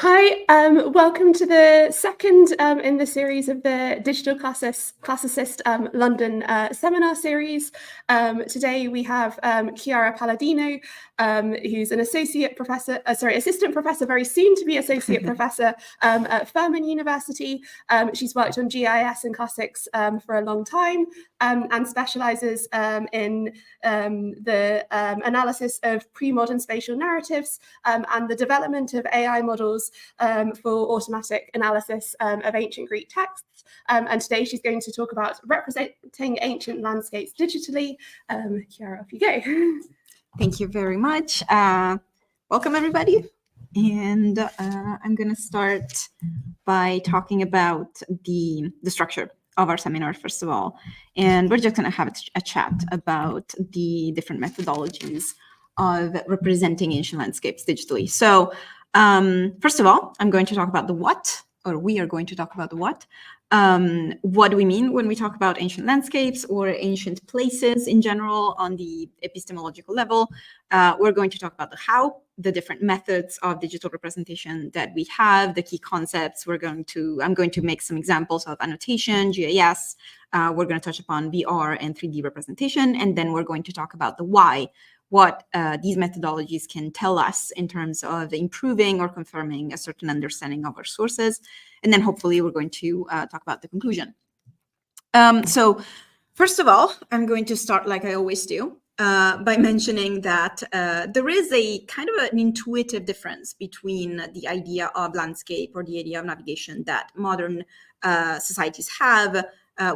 Hi, welcome to the second in the series of the Digital Classicist London seminar series. Today we have Chiara Palladino, who's an assistant professor, very soon to be associate professor at Furman University. She's worked on GIS and classics for a long time and specializes in the analysis of pre-modern spatial narratives and the development of AI models for automatic analysis of ancient Greek texts. And today she's going to talk about representing ancient landscapes digitally. Chiara, off you go. Thank you very much. Welcome, everybody. And I'm going to start by talking about the structure of our seminar, first of all. And we're just going to have a chat about the different methodologies of representing ancient landscapes digitally. So first of all, I'm going to talk about the what, or we are going to talk about the what. What do we mean when we talk about ancient landscapes or ancient places in general on the epistemological level? We're going to talk about the how, the different methods of digital representation that we have, the key concepts. I'm going to make some examples of annotation, GIS. We're going to touch upon VR and 3D representation, and then we're going to talk about the why, what these methodologies can tell us in terms of improving or confirming a certain understanding of our sources. And then hopefully we're going to talk about the conclusion. So first of all, I'm going to start like I always do by mentioning that there is a kind of an intuitive difference between the idea of landscape or the idea of navigation that modern societies have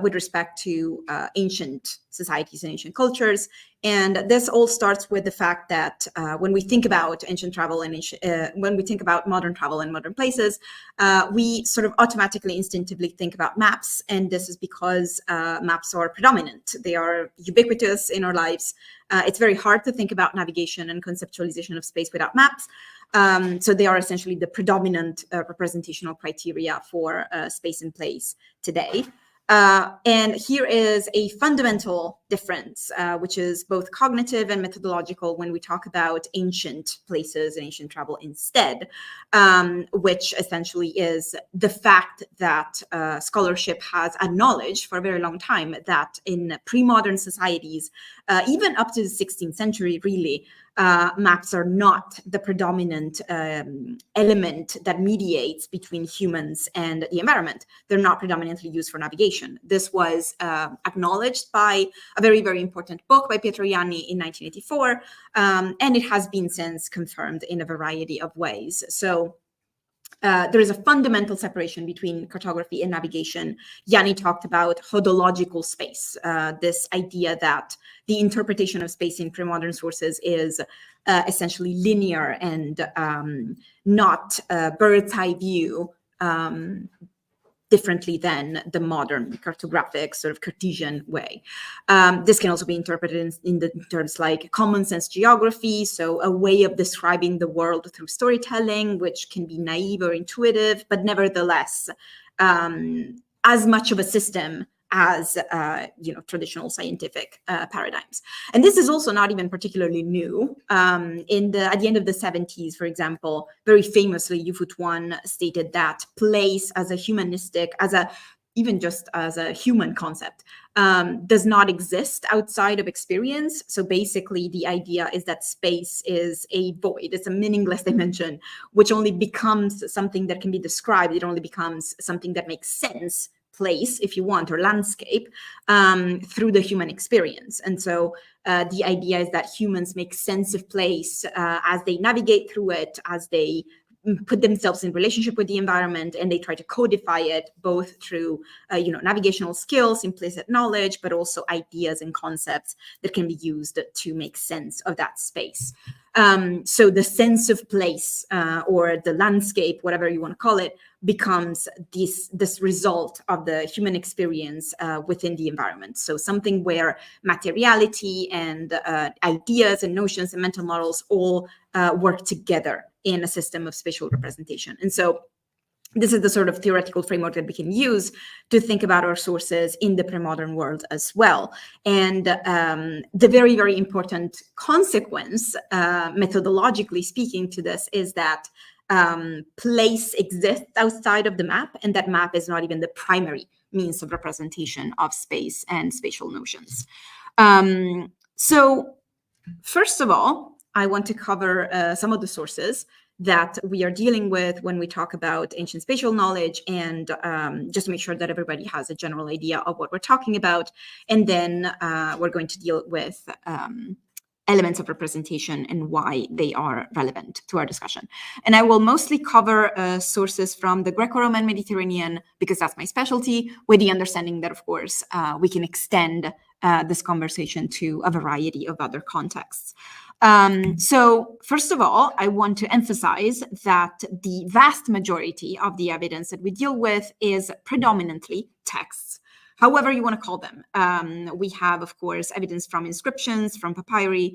with respect to ancient societies and ancient cultures. And this all starts with the fact that when we think about ancient travel and when we think about modern travel and modern places, we sort of automatically, instinctively think about maps. And this is because maps are predominant. They are ubiquitous in our lives. It's very hard to think about navigation and conceptualization of space without maps. So they are essentially the predominant representational criteria for space and place today. And here is a fundamental difference, which is both cognitive and methodological when we talk about ancient places and ancient travel instead, which essentially is the fact that scholarship has acknowledged for a very long time that in pre-modern societies, even up to the 16th century, really, maps are not the predominant element that mediates between humans and the environment. They're not predominantly used for navigation. This was acknowledged by a very, very important book by Pietro Ianni in 1984, and it has been since confirmed in a variety of ways. So there is a fundamental separation between cartography and navigation. Ianni talked about hodological space, this idea that the interpretation of space in pre-modern sources is essentially linear and not a bird's eye view, differently than the modern cartographic sort of Cartesian way. This can also be interpreted in terms like common sense geography, so a way of describing the world through storytelling, which can be naive or intuitive, but nevertheless, as much of a system as traditional scientific paradigms. And this is also not even particularly new. At the end of the 70s, for example, very famously, Yu Fu-Tuan stated that place as a humanistic, even just as a human concept, does not exist outside of experience. So basically, the idea is that space is a void. It's a meaningless dimension, which only becomes something that can be described. It only becomes something that makes sense, place, if you want, or landscape, through the human experience. And so the idea is that humans make sense of place as they navigate through it, as they put themselves in relationship with the environment, and they try to codify it both through navigational skills, implicit knowledge, but also ideas and concepts that can be used to make sense of that space. So the sense of place or the landscape, whatever you want to call it, becomes this result of the human experience within the environment. So something where materiality and ideas and notions and mental models all work together in a system of spatial representation. And so this is the sort of theoretical framework that we can use to think about our sources in the pre-modern world as well. And the very, very important consequence, methodologically speaking, to this is that place exists outside of the map, and that map is not even the primary means of representation of space and spatial notions. So first of all, I want to cover some of the sources that we are dealing with when we talk about ancient spatial knowledge, and just make sure that everybody has a general idea of what we're talking about. And then we're going to deal with elements of representation and why they are relevant to our discussion. And I will mostly cover sources from the Greco-Roman Mediterranean, because that's my specialty, with the understanding that, of course, we can extend this conversation to a variety of other contexts. So first of all, I want to emphasize that the vast majority of the evidence that we deal with is predominantly texts, however you want to call them. We have, of course, evidence from inscriptions, from papyri.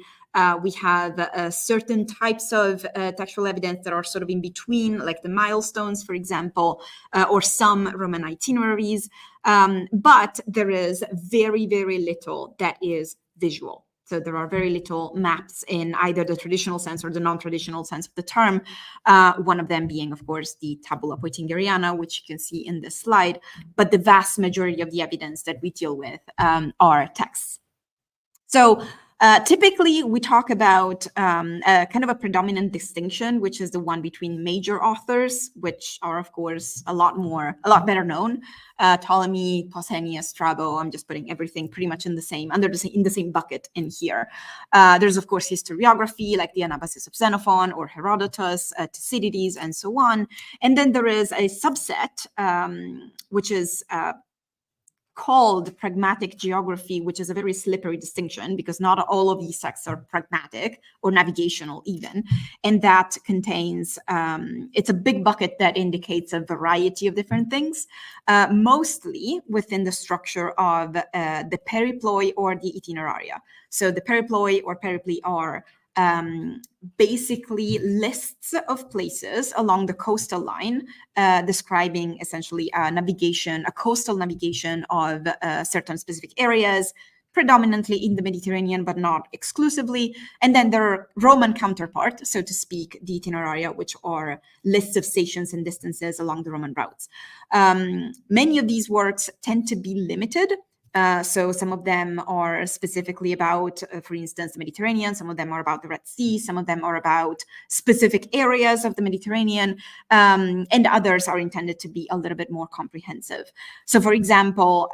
We have certain types of textual evidence that are sort of in between, like the milestones, for example, or some Roman itineraries. But there is very, very little that is visual. So there are very little maps in either the traditional sense or the non-traditional sense of the term, one of them being, of course, the Tabula Peutingeriana, which you can see in this slide. But the vast majority of the evidence that we deal with are texts. So typically, we talk about kind of a predominant distinction, which is the one between major authors, which are, of course, a lot better known. Ptolemy, Pausanias, Strabo. I'm just putting everything pretty much in the same bucket in here. There's, of course, historiography, like the Anabasis of Xenophon or Herodotus, Thucydides, and so on. And then there is a subset, which is called pragmatic geography, which is a very slippery distinction because not all of these texts are pragmatic or navigational even. And that contains, it's a big bucket that indicates a variety of different things, mostly within the structure of the periploi or the itineraria. So the periploi or peripli are basically lists of places along the coastal line, describing essentially a coastal navigation of certain specific areas, predominantly in the Mediterranean, but not exclusively. And then their Roman counterpart, so to speak, the itineraria, which are lists of stations and distances along the Roman routes. Many of these works tend to be limited. So some of them are specifically about, for instance, the Mediterranean. Some of them are about the Red Sea. Some of them are about specific areas of the Mediterranean. And others are intended to be a little bit more comprehensive. So, for example,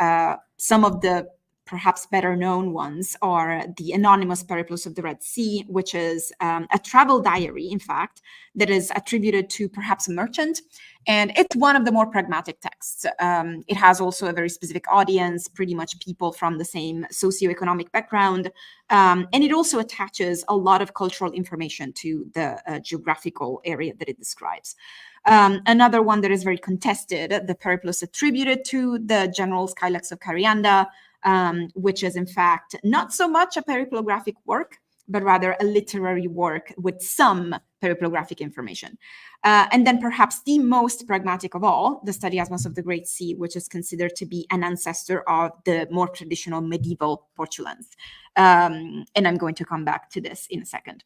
some of the perhaps better known ones are the Anonymous Periplus of the Red Sea, which is a travel diary, in fact, that is attributed to perhaps a merchant. And it's one of the more pragmatic texts. It has also a very specific audience, pretty much people from the same socioeconomic background. And it also attaches a lot of cultural information to the geographical area that it describes. Another one that is very contested, the Periplus attributed to the general Skylax of Carianda, which is in fact not so much a periplographic work, but rather a literary work with some periplographic information. And then perhaps the most pragmatic of all, the Studiasmus of the Great Sea, which is considered to be an ancestor of the more traditional medieval Portulans. And I'm going to come back to this in a second.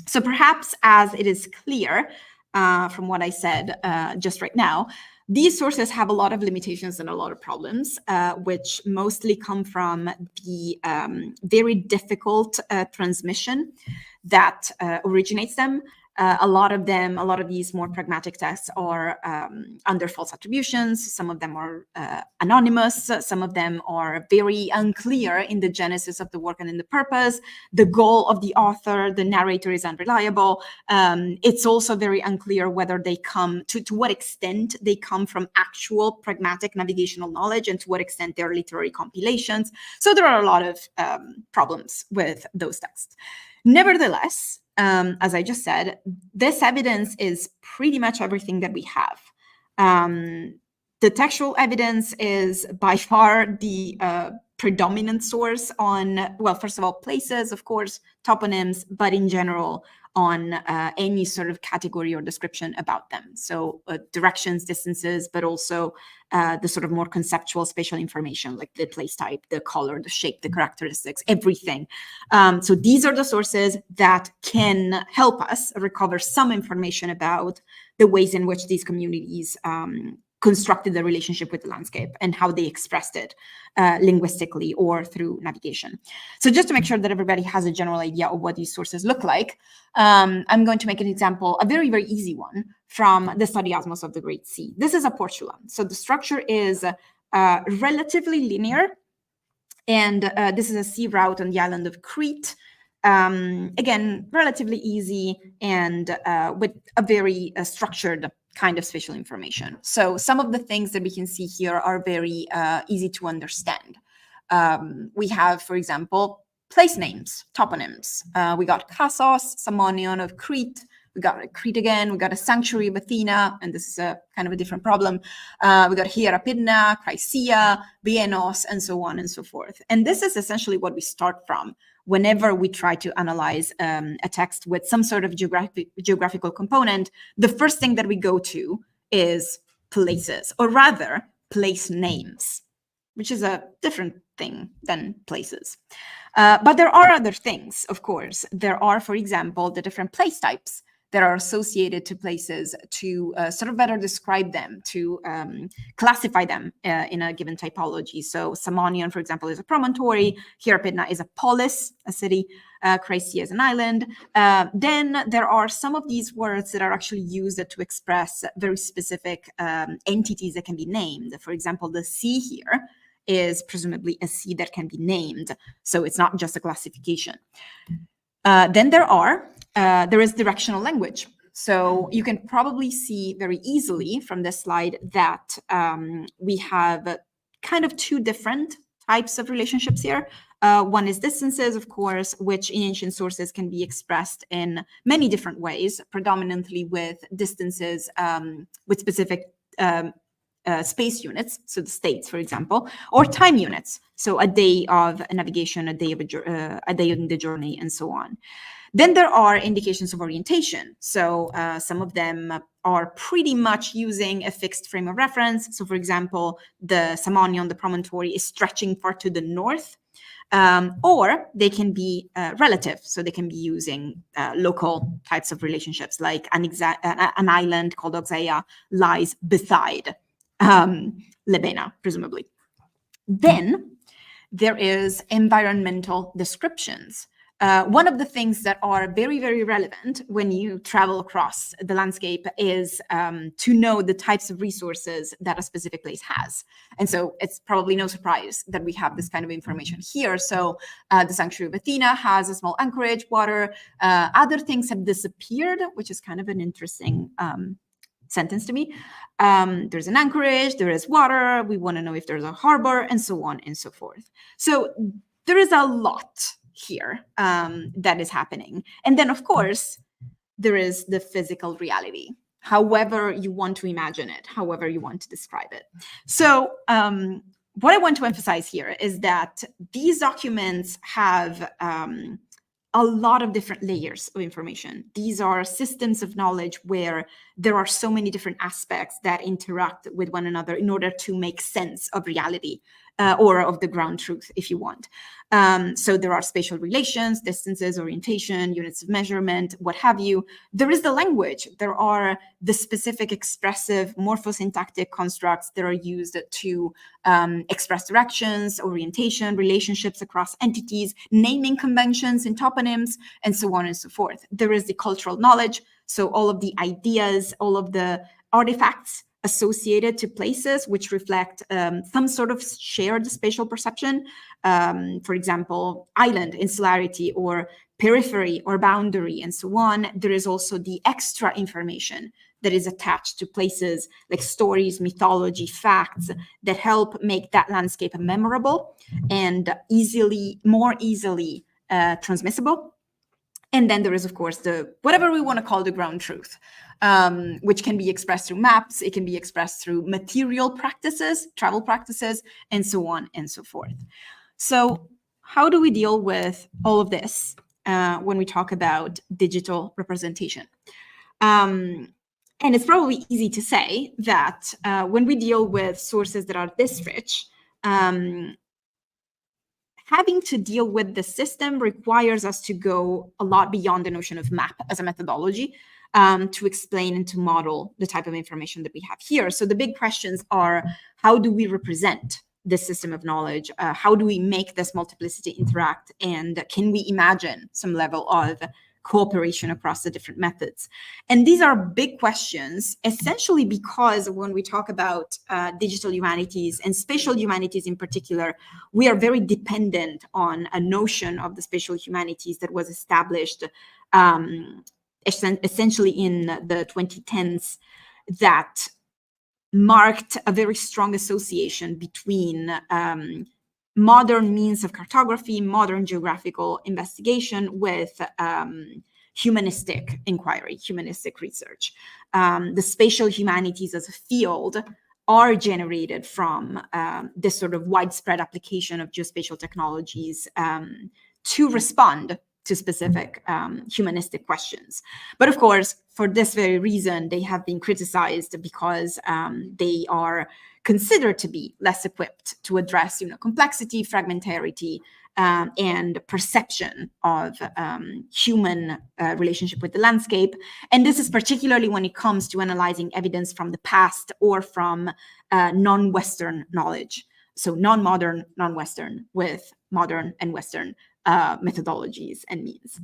So perhaps as it is clear from what I said just right now, these sources have a lot of limitations and a lot of problems, which mostly come from the very difficult transmission that originates them. A lot of these more pragmatic texts are under false attributions. Some of them are anonymous. Some of them are very unclear in the genesis of the work and in the purpose. The goal of the author, the narrator is unreliable. It's also very unclear whether they come, to what extent they come from actual pragmatic navigational knowledge and to what extent they're literary compilations. So there are a lot of problems with those texts. Nevertheless, as I just said, this evidence is pretty much everything that we have. The textual evidence is by far the predominant source on, well, first of all, places, of course, toponyms, but in general, on any sort of category or description about them. So directions, distances, but also the sort of more conceptual spatial information, like the place type, the color, the shape, the characteristics, everything. So these are the sources that can help us recover some information about the ways in which these communities constructed the relationship with the landscape and how they expressed it linguistically or through navigation. So just to make sure that everybody has a general idea of what these sources look like, I'm going to make an example, a very, very easy one, from the Studiasmos of the Great Sea. This is a portulum. So the structure is relatively linear, and this is a sea route on the island of Crete. Again, relatively easy and with a very structured kind of spatial information. So some of the things that we can see here are very easy to understand. We have, for example, place names, toponyms. We got Kassos, Samonion of Crete. We got Crete again. We got a sanctuary of Athena, and this is a kind of a different problem. We got Hierapidna, Chrysia, Bienos, and so on and so forth. And this is essentially what we start from whenever we try to analyze a text with some sort of geographical component. The first thing that we go to is places, or rather place names, which is a different thing than places. But there are other things, of course. There are, for example, the different place types that are associated to places to sort of better describe them, to classify them in a given typology. So Samonion, for example, is a promontory. Hierapidna is a polis, a city. Chrysia is an island. Then there are some of these words that are actually used to express very specific entities that can be named. For example, the sea here is presumably a sea that can be named. So it's not just a classification. Then there is directional language. So you can probably see very easily from this slide that we have kind of two different types of relationships here. One is distances, of course, which in ancient sources can be expressed in many different ways, predominantly with distances with specific space units, so the states, for example, or time units, so a day of navigation, a day in the journey, and so on. Then there are indications of orientation. So some of them are pretty much using a fixed frame of reference. So for example, the Samonion, the promontory, is stretching far to the north, or they can be relative. So they can be using local types of relationships, like an island called Oxaea lies beside Lebena, presumably. Then there is environmental descriptions. One of the things that are very, very relevant when you travel across the landscape is to know the types of resources that a specific place has. And so it's probably no surprise that we have this kind of information here. So the Sanctuary of Athena has a small anchorage, water. Other things have disappeared, which is kind of an interesting sentence to me. There's an anchorage, there is water, we want to know if there's a harbor, and so on and so forth. So there is a lot here that is happening. And then, of course, there is the physical reality, however you want to imagine it, however you want to describe it. So what I want to emphasize here is that these documents have a lot of different layers of information. These are systems of knowledge where there are so many different aspects that interact with one another in order to make sense of reality or of the ground truth, if you want. So there are spatial relations, distances, orientation, units of measurement, what have you. There is the language. There are the specific expressive morphosyntactic constructs that are used to express directions, orientation, relationships across entities, naming conventions and toponyms, and so on and so forth. There is the cultural knowledge. So all of the ideas, all of the artifacts associated to places which reflect some sort of shared spatial perception. For example, island, insularity, or periphery or boundary, and so on. There is also the extra information that is attached to places, like stories, mythology, facts, that help make that landscape memorable and more easily transmissible. And then there is, of course, the whatever we want to call the ground truth, which can be expressed through maps, it can be expressed through material practices, travel practices, and so on and so forth. So how do we deal with all of this when we talk about digital representation. And it's probably easy to say that when we deal with sources that are this rich, having to deal with the system requires us to go a lot beyond the notion of map as a methodology to explain and to model the type of information that we have here. So the big questions are, how do we represent this system of knowledge? How do we make this multiplicity interact? And can we imagine some level of cooperation across the different methods? And these are big questions, essentially because when we talk about digital humanities and spatial humanities in particular, we are very dependent on a notion of the spatial humanities that was established essentially in the 2010s, that marked a very strong association between modern means of cartography, modern geographical investigation with humanistic inquiry, humanistic research. The spatial humanities as a field are generated from this sort of widespread application of geospatial technologies to respond to specific humanistic questions. But of course, for this very reason, they have been criticized because they are considered to be less equipped to address, complexity, fragmentarity, and perception of human relationship with the landscape. And this is particularly when it comes to analyzing evidence from the past or from non-Western knowledge. So non-modern, non-Western with modern and Western methodologies and means.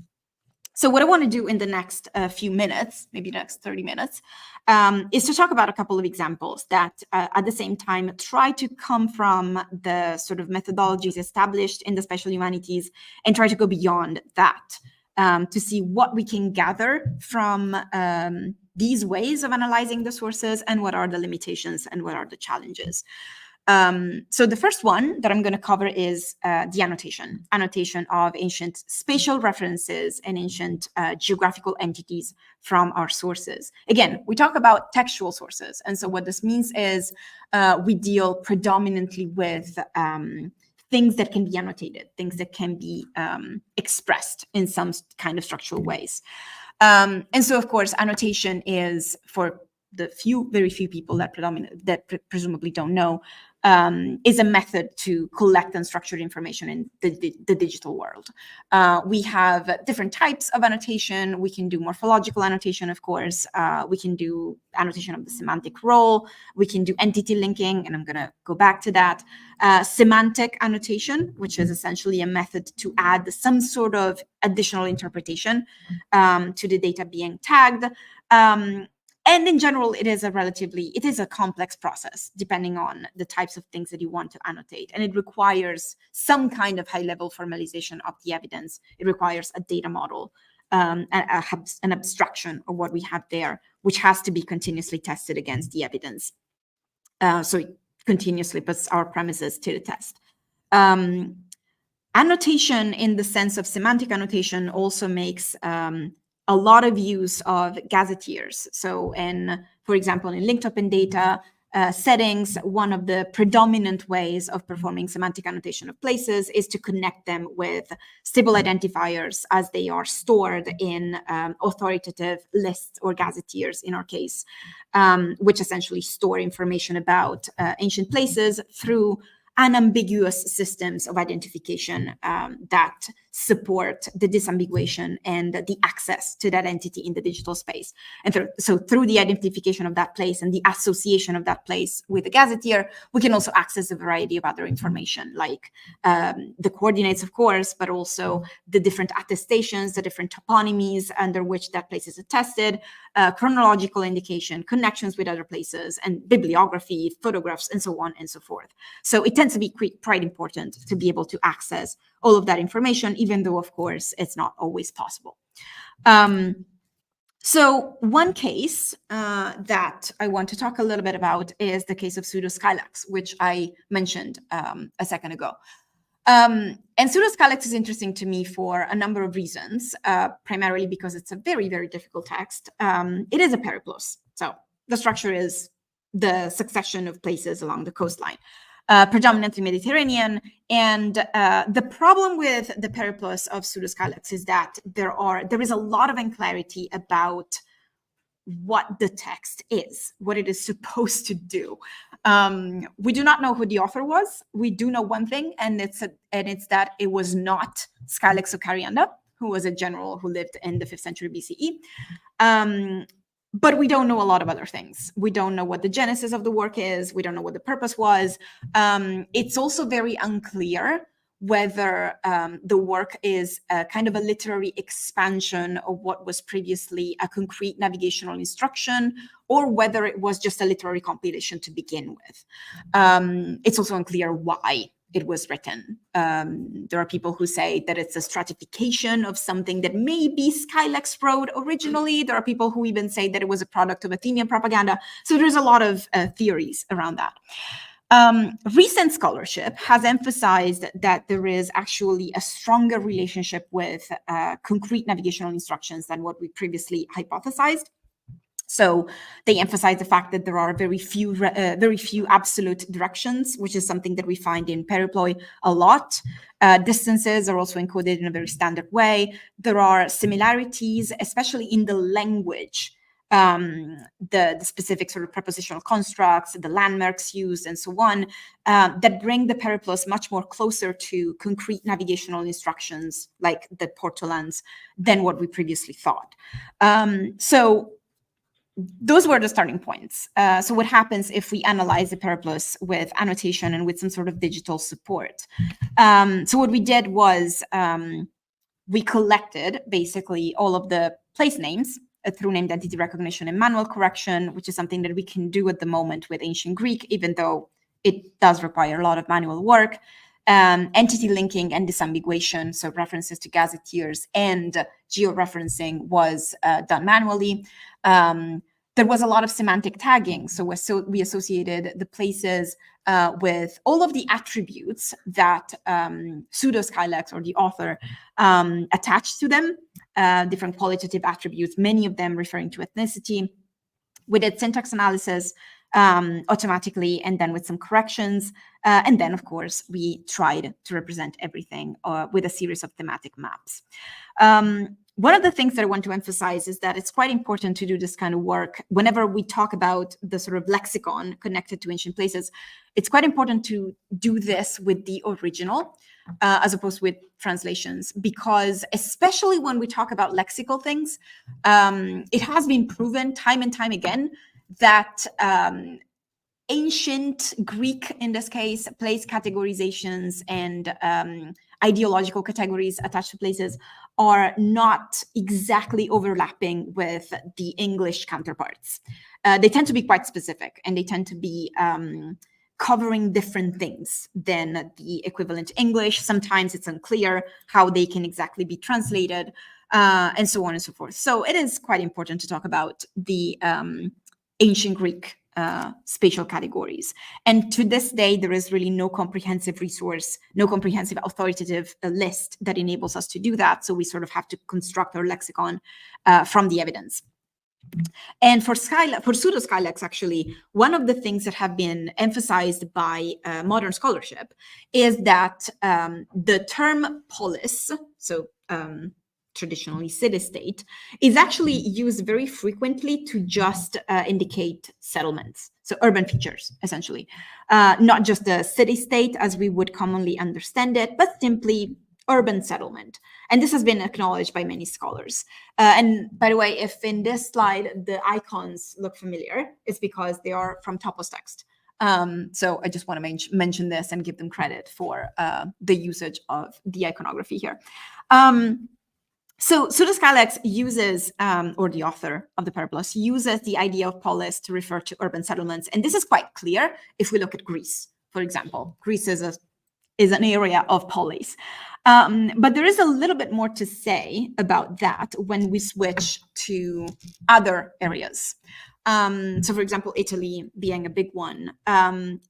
So what I want to do in the next few minutes, maybe the next 30 minutes, is to talk about a couple of examples that at the same time try to come from the sort of methodologies established in the spatial humanities and try to go beyond that to see what we can gather from these ways of analyzing the sources and what are the limitations and what are the challenges. So the first one that I'm going to cover is the annotation of ancient spatial references and ancient geographical entities from our sources. Again, we talk about textual sources. And so what this means is we deal predominantly with things that can be annotated, things that can be expressed in some kind of structural ways. And so, of course, annotation is, for the very few people that presumably don't know, is a method to collect unstructured information in the digital world. We have different types of annotation. We can do morphological annotation, of course. We can do annotation of the semantic role. We can do entity linking, and I'm going to go back to that. Semantic annotation, which is essentially a method to add some sort of additional interpretation to the data being tagged. And in general, it is a complex process, depending on the types of things that you want to annotate. And it requires some kind of high-level formalization of the evidence. It requires a data model, an abstraction of what we have there, which has to be continuously tested against the evidence. So it continuously puts our premises to the test. Annotation in the sense of semantic annotation also makes a lot of use of gazetteers. So for example, in linked open data settings, one of the predominant ways of performing semantic annotation of places is to connect them with stable identifiers as they are stored in authoritative lists or gazetteers in our case, which essentially store information about ancient places through unambiguous systems of identification that support the disambiguation and the access to that entity in the digital space. And so through the identification of that place and the association of that place with a gazetteer, we can also access a variety of other information, like the coordinates, of course, but also the different attestations, the different toponymies under which that place is attested, chronological indication, connections with other places, and bibliography, photographs, and so on and so forth. So it tends to be quite important to be able to access all of that information, even though, of course, it's not always possible. So one case that I want to talk a little bit about is the case of pseudoskylax, which I mentioned a second ago. And pseudoskylax is interesting to me for a number of reasons, primarily because it's a very, very difficult text. It is a periplus. So the structure is the succession of places along the coastline. predominantly Mediterranean. And the problem with the periplus of pseudo-Skylax is that there is a lot of unclarity about what the text is, what it is supposed to do. We do not know who the author was. We do know one thing, and it's that it was not Skylax of Carianda, who was a general who lived in the 5th century BCE. But we don't know a lot of other things. We don't know what the genesis of the work is. We don't know what the purpose was. It's also very unclear whether the work is kind of a literary expansion of what was previously a concrete navigational instruction, or whether it was just a literary compilation to begin with. It's also unclear why it was written. There are people who say that it's a stratification of something that maybe Skylax wrote originally. There are people who even say that it was a product of Athenian propaganda. So there's a lot of theories around that. Recent scholarship has emphasized that there is actually a stronger relationship with concrete navigational instructions than what we previously hypothesized. So they emphasize the fact that there are very few absolute directions, which is something that we find in periploi a lot. Distances are also encoded in a very standard way. There are similarities, especially in the language, the specific sort of prepositional constructs, the landmarks used, and so on, that bring the periplus much more closer to concrete navigational instructions like the portolans than what we previously thought. So those were the starting points. So what happens if we analyze the periplus with annotation and with some sort of digital support? So what we did was we collected basically all of the place names through name identity recognition and manual correction, which is something that we can do at the moment with ancient Greek, even though it does require a lot of manual work. Entity linking and disambiguation, so references to gazetteers and georeferencing was done manually. There was a lot of semantic tagging, so we associated the places with all of the attributes that pseudo-Skylax or the author attached to them, different qualitative attributes, many of them referring to ethnicity. We did syntax analysis automatically, and then with some corrections. And then, of course, we tried to represent everything with a series of thematic maps. One of the things that I want to emphasize is that it's quite important to do this kind of work. Whenever we talk about the sort of lexicon connected to ancient places, it's quite important to do this with the original as opposed with translations, because especially when we talk about lexical things, it has been proven time and time again that ancient Greek, in this case, place categorizations and ideological categories attached to places are not exactly overlapping with the English counterparts. They tend to be quite specific, and they tend to be covering different things than the equivalent English. Sometimes it's unclear how they can exactly be translated, and so on and so forth. So it is quite important to talk about the ancient Greek spatial categories. And to this day, there is really no comprehensive resource, no comprehensive authoritative list that enables us to do that. So we sort of have to construct our lexicon from the evidence. And for pseudo-Skylax, actually, one of the things that have been emphasized by modern scholarship is that the term polis, so traditionally city-state, is actually used very frequently to just indicate settlements, so urban features, essentially. Not just a city-state as we would commonly understand it, but simply urban settlement. And this has been acknowledged by many scholars. And by the way, if in this slide the icons look familiar, it's because they are from Topos text. So I just want to mention this and give them credit for the usage of the iconography here. So pseudo-Skylax uses, or the author of the periplus, uses the idea of polis to refer to urban settlements. And this is quite clear if we look at Greece, for example. Greece is an area of polis. But there is a little bit more to say about that when we switch to other areas. So for example, Italy being a big one.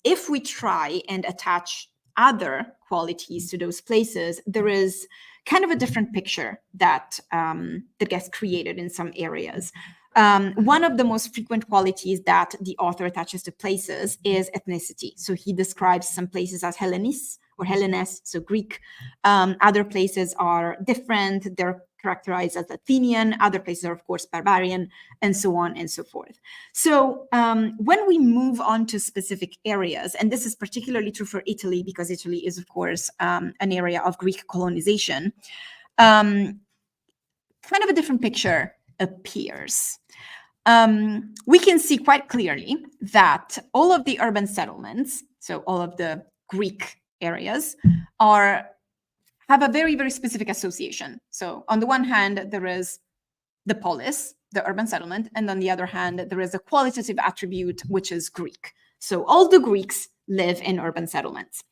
If we try and attach other qualities to those places, there is kind of a different picture that that gets created in some areas. One of the most frequent qualities that the author attaches to places is ethnicity. So he describes some places as Hellenis or Hellenes, so Greek. Other places are different. They're characterized as Athenian. Other places are, of course, barbarian, and so on and so forth. So when we move on to specific areas, and this is particularly true for Italy, because Italy is, of course, an area of Greek colonization, kind of a different picture appears. We can see quite clearly that all of the urban settlements, so all of the Greek areas, have a very, very specific association. So on the one hand, there is the polis, the urban settlement, and on the other hand, there is a qualitative attribute, which is Greek. So all the Greeks live in urban settlements.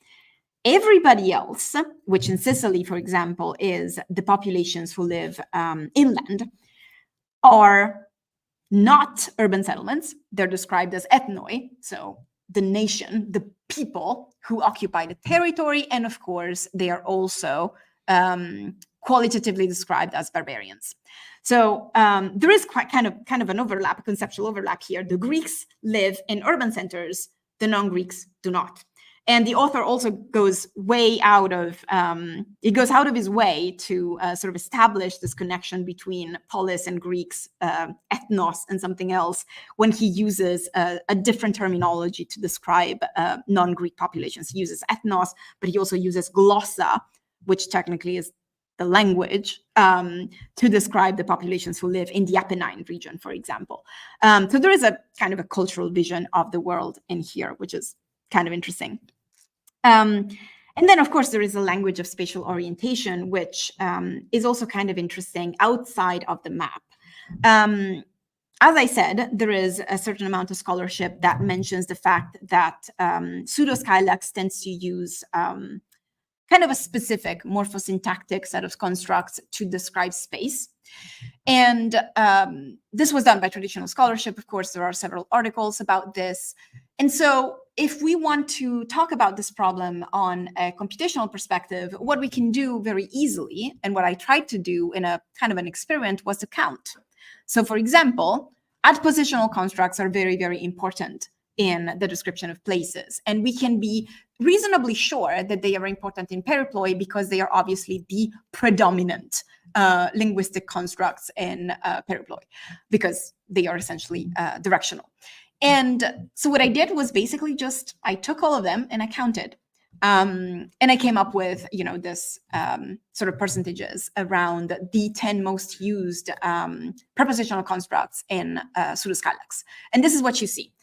Everybody else, which in Sicily, for example, is the populations who live inland, are not urban settlements. They're described as ethnoi, so the nation, the people who occupy the territory, and of course, they are also qualitatively described as barbarians. So there is quite kind of an overlap, a conceptual overlap here. The Greeks live in urban centers, the non-Greeks do not. And the author also goes out of his way to sort of establish this connection between polis and Greeks, ethnos and something else, when he uses a different terminology to describe non-Greek populations. He uses ethnos, but he also uses glossa, which technically is the language, to describe the populations who live in the Apennine region, for example. So there is a kind of a cultural vision of the world in here, which is kind of interesting. And then, of course, there is a language of spatial orientation, which is also kind of interesting outside of the map. As I said, there is a certain amount of scholarship that mentions the fact that pseudo-Skylax tends to use kind of a specific morphosyntactic set of constructs to describe space. And this was done by traditional scholarship. Of course, there are several articles about this. And so if we want to talk about this problem on a computational perspective, what we can do very easily, and what I tried to do in a kind of an experiment, was to count. So for example, adpositional constructs are very, very important in the description of places. And we can be reasonably sure that they are important in periploi because they are obviously the predominant linguistic constructs in periploi, because they are essentially directional. And so what I did was basically I took all of them and I counted. And I came up with, this sort of percentages around the 10 most used prepositional constructs in pseudo-Skylax. And this is what you see.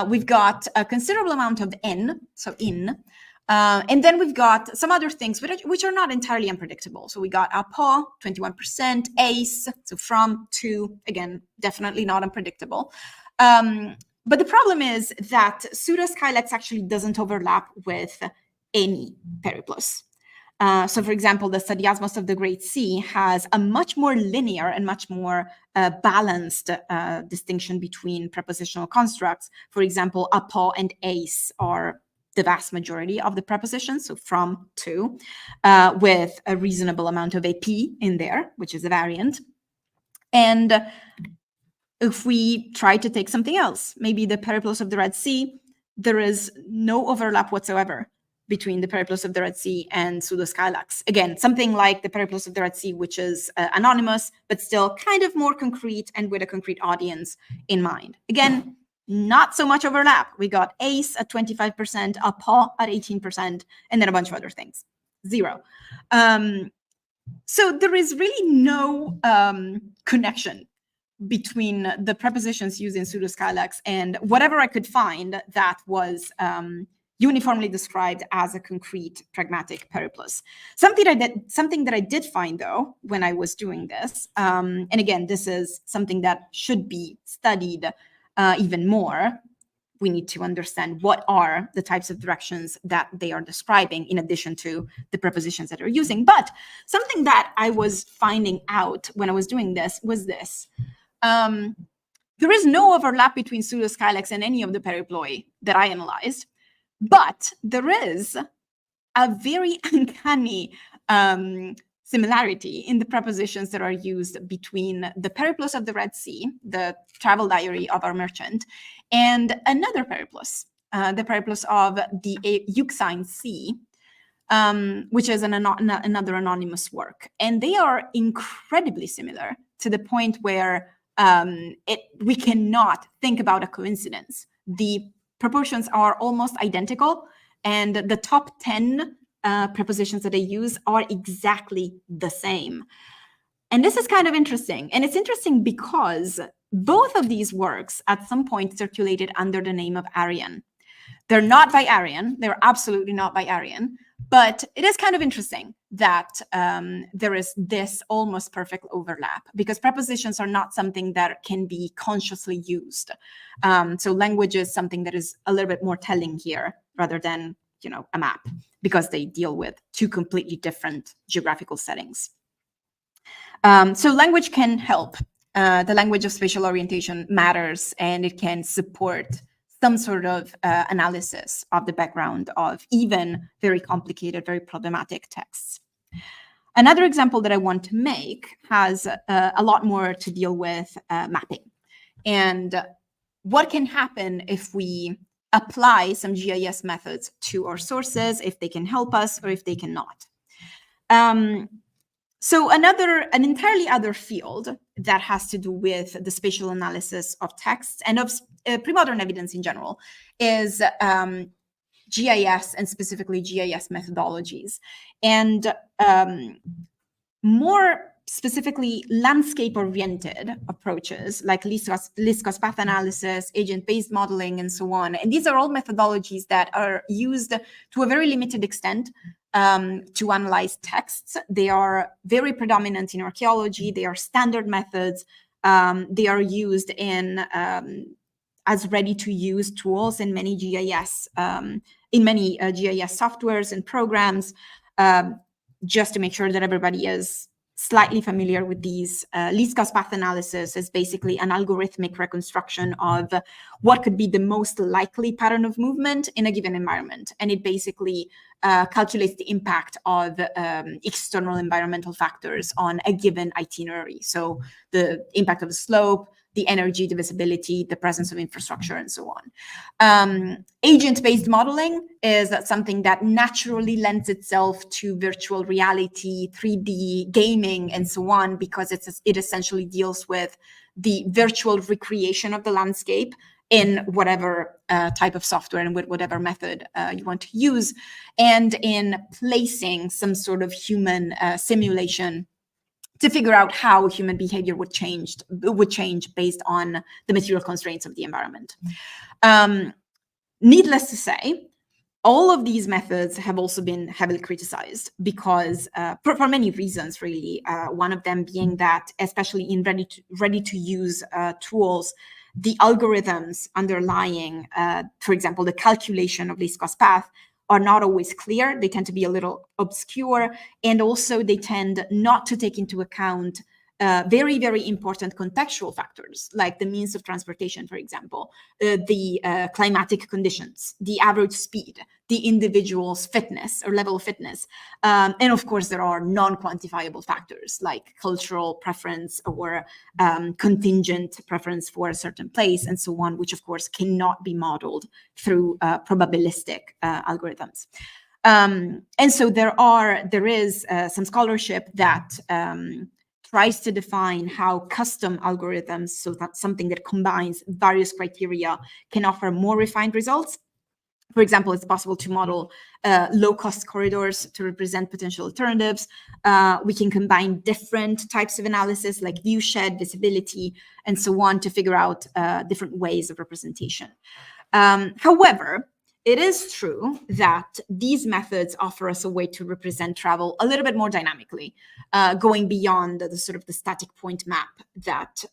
We've got a considerable amount of n, so in, and then we've got some other things which are not entirely unpredictable. So we got apo, 21%, ace, so from, to, again, definitely not unpredictable. But the problem is that pseudo-Skylax actually doesn't overlap with any periplus. So for example, the Stadiasmos of the Great Sea has a much more linear and much more balanced distinction between prepositional constructs. For example, apo and ace are the vast majority of the prepositions, so from, to, with a reasonable amount of AP in there, which is a variant. And if we try to take something else, maybe the periplus of the Red Sea, there is no overlap whatsoever between the periplus of the Red Sea and pseudo-Skylax. Again, something like the periplus of the Red Sea, which is anonymous, but still kind of more concrete and with a concrete audience in mind. Again, not so much overlap. We got ace at 25%, apo at 18%, and then a bunch of other things. 0. So there is really no connection between the prepositions used in pseudo-Skylax and whatever I could find that was uniformly described as a concrete pragmatic periplus. Something that I did find, though, when I was doing this, and again, this is something that should be studied even more. We need to understand what are the types of directions that they are describing in addition to the prepositions that they're using. But something that I was finding out when I was doing this was this. There is no overlap between pseudo-Skylax and any of the periploi that I analyzed, but there is a very uncanny similarity in the prepositions that are used between the periplus of the Red Sea, the travel diary of our merchant, and another periplus, the periplus of the Euxine Sea, which is another anonymous work. And they are incredibly similar to the point where we cannot think about a coincidence. The proportions are almost identical, and the top 10 prepositions that they use are exactly the same. And this is kind of interesting. And it's interesting because both of these works at some point circulated under the name of Arian. They're not by Arian. They're absolutely not by Arian. But it is kind of interesting that there is this almost perfect overlap, because prepositions are not something that can be consciously used. So language is something that is a little bit more telling here rather than, a map, because they deal with two completely different geographical settings. So language can help. The language of spatial orientation matters, and it can support some sort of analysis of the background of even very complicated, very problematic texts. Another example that I want to make has a lot more to deal with mapping, and what can happen if we apply some GIS methods to our sources, if they can help us or if they cannot. So an entirely other field that has to do with the spatial analysis of texts and of pre-modern evidence in general is GIS, and specifically GIS methodologies. And more specifically, landscape-oriented approaches like least cost path analysis, agent-based modeling, and so on. And these are all methodologies that are used to a very limited extent to analyze texts. They are very predominant in archaeology. They are standard methods. They are used in as ready-to-use tools in many GIS softwares and programs, just to make sure that everybody is slightly familiar with these. Least cost path analysis is basically an algorithmic reconstruction of what could be the most likely pattern of movement in a given environment. And it basically calculates the impact of external environmental factors on a given itinerary. So the impact of the slope, the energy, the visibility, the presence of infrastructure, and so on. Agent-based modeling is something that naturally lends itself to virtual reality, 3D gaming, and so on, because it essentially deals with the virtual recreation of the landscape in whatever type of software and with whatever method you want to use, and in placing some sort of human simulation to figure out how human behavior would change based on the material constraints of the environment. Needless to say, all of these methods have also been heavily criticized because for many reasons, really. One of them being that, especially in ready-to-use tools, the algorithms underlying, for example, the calculation of least cost path are not always clear. They tend to be a little obscure, and also they tend not to take into account very, very important contextual factors, like the means of transportation, for example, the climatic conditions, the average speed, the individual's fitness or level of fitness. And of course, there are non-quantifiable factors like cultural preference or contingent preference for a certain place and so on, which of course cannot be modeled through probabilistic algorithms. And so there is some scholarship that tries to define how custom algorithms, so that's something that combines various criteria, can offer more refined results. For example, it's possible to model low-cost corridors to represent potential alternatives. We can combine different types of analysis like viewshed, visibility, and so on to figure out different ways of representation. However, it is true that these methods offer us a way to represent travel a little bit more dynamically, going beyond the sort of the static point map that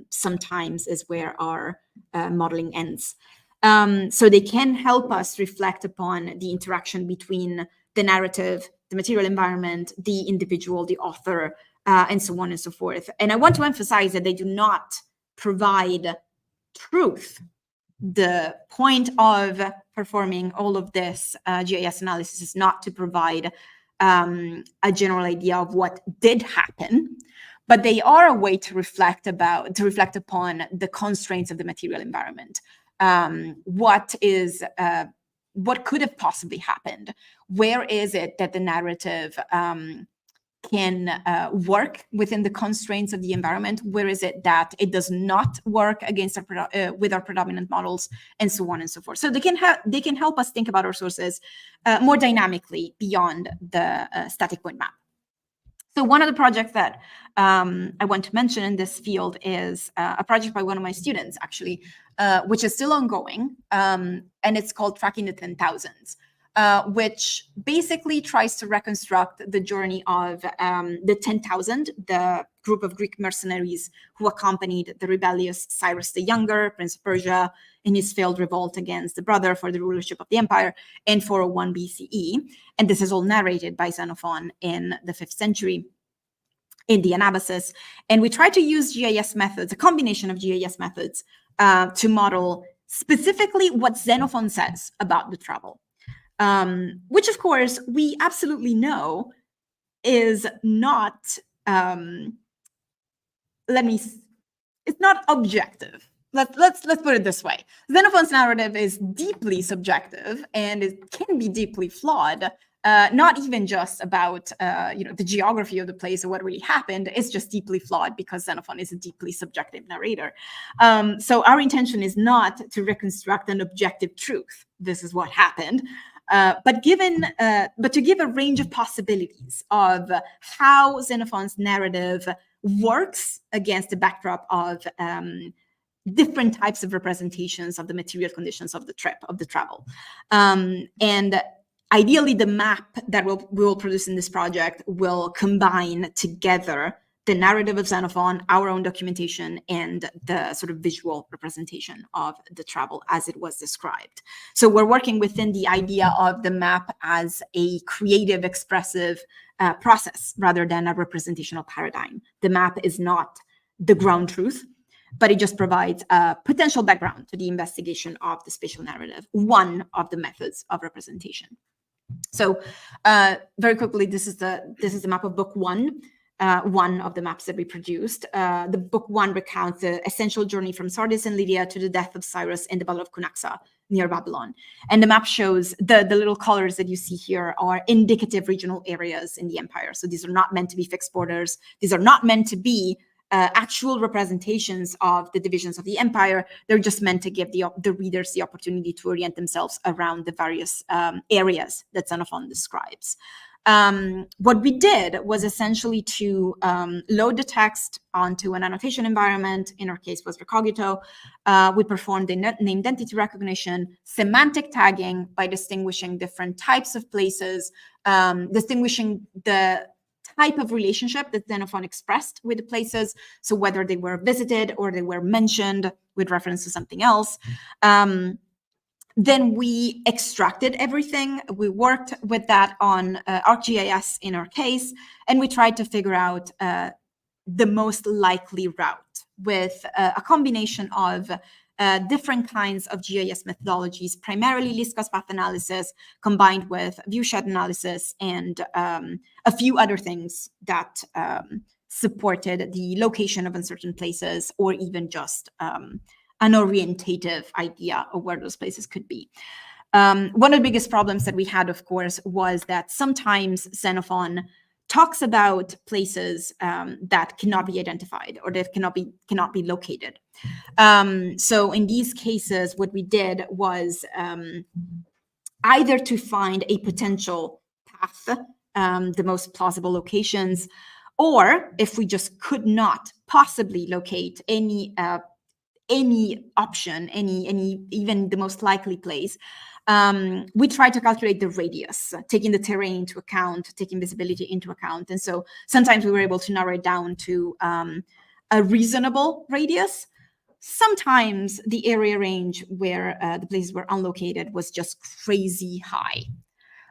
sometimes is where our modeling ends. So they can help us reflect upon the interaction between the narrative, the material environment, the individual, the author, and so on and so forth. And I want to emphasize that they do not provide truth. The point of performing all of this GIS analysis is not to provide a general idea of what did happen, but they are a way to reflect upon the constraints of the material environment. What could have possibly happened? Where is it that the narrative can work within the constraints of the environment? Where is it that it does not work against with our predominant models, and so on and so forth? So they can help us think about our sources more dynamically beyond the static point map. So one of the projects that I want to mention in this field is a project by one of my students, actually, which is still ongoing, and it's called Tracking the 10,000s. Which basically tries to reconstruct the journey of the 10,000, the group of Greek mercenaries who accompanied the rebellious Cyrus the Younger, Prince of Persia, in his failed revolt against the brother for the rulership of the empire in 401 BCE. And this is all narrated by Xenophon in the 5th century in the Anabasis. And we try to use GIS methods, a combination of GIS methods, to model specifically what Xenophon says about the travel. Which, of course, we absolutely know is not, it's not objective. Let's put it this way. Xenophon's narrative is deeply subjective, and it can be deeply flawed. Not even just about the geography of the place or what really happened. It's just deeply flawed because Xenophon is a deeply subjective narrator. So our intention is not to reconstruct an objective truth. This is what happened. But to give a range of possibilities of how Xenophon's narrative works against the backdrop of different types of representations of the material conditions of the travel. And ideally, the map that we will produce in this project will combine together the narrative of Xenophon, our own documentation, and the sort of visual representation of the travel as it was described. So we're working within the idea of the map as a creative, expressive process rather than a representational paradigm. The map is not the ground truth, but it just provides a potential background to the investigation of the spatial narrative, one of the methods of representation. So very quickly, this is the map of book one. One of the maps that we produced. The book one recounts the essential journey from Sardis and Lydia to the death of Cyrus in the Battle of Cunaxa near Babylon. And the map shows the little colors that you see here are indicative regional areas in the empire. So these are not meant to be fixed borders. These are not meant to be actual representations of the divisions of the empire. They're just meant to give the readers the opportunity to orient themselves around the various areas that Xenophon describes. What we did was essentially to load the text onto an annotation environment. In our case was Recogito. We performed the named entity recognition, semantic tagging by distinguishing different types of places, distinguishing the type of relationship that Xenophon expressed with the places. So whether they were visited or they were mentioned with reference to something else. Then we extracted everything. We worked with that on ArcGIS in our case, and we tried to figure out the most likely route with a combination of different kinds of GIS methodologies, primarily least cost path analysis, combined with viewshed analysis and a few other things that supported the location of uncertain places, or even just an orientative idea of where those places could be. One of the biggest problems that we had, of course, was that sometimes Xenophon talks about places that cannot be identified or that cannot be located. So in these cases, what we did was either to find a potential path, the most plausible locations, or if we just could not possibly locate any option, any even the most likely place, we try to calculate the radius, taking the terrain into account, taking visibility into account. And so sometimes we were able to narrow it down to a reasonable radius. Sometimes the area range where the places were unlocated was just crazy high.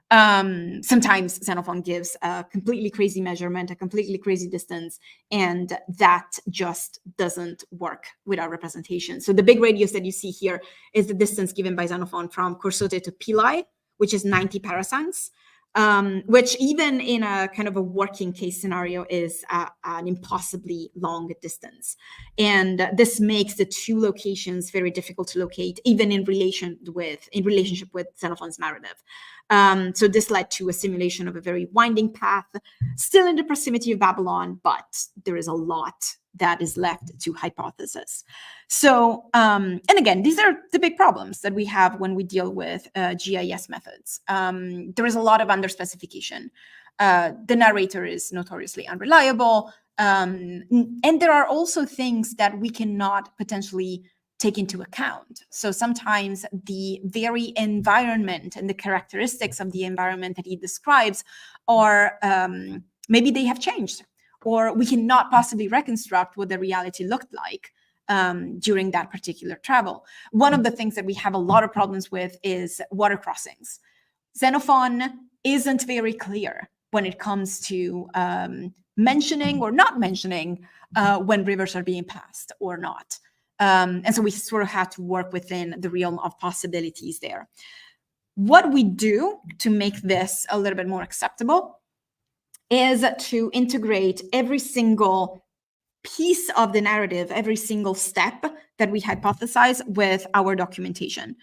Sometimes Xenophon gives a completely crazy measurement, a completely crazy distance, and that just doesn't work with our representation. So the big radius that you see here is the distance given by Xenophon from Corsote to Pili, which is 90 parasangs. which even in a kind of a working case scenario is an impossibly long distance. And this makes the two locations very difficult to locate, even in relationship with Xenophon's narrative. So this led to a simulation of a very winding path, still in the proximity of Babylon, but there is a lot that is left to hypothesis. So, and again, these are the big problems that we have when we deal with GIS methods. There is a lot of underspecification. The narrator is notoriously unreliable. And there are also things that we cannot potentially take into account. So sometimes the very environment and the characteristics of the environment that he describes are, maybe they have changed, or we cannot possibly reconstruct what the reality looked like during that particular travel. One of the things that we have a lot of problems with is water crossings. Xenophon isn't very clear when it comes to mentioning or not mentioning when rivers are being passed or not. And so we sort of have to work within the realm of possibilities there. What we do to make this a little bit more acceptable is to integrate every single piece of the narrative, every single step that we hypothesize with our documentation.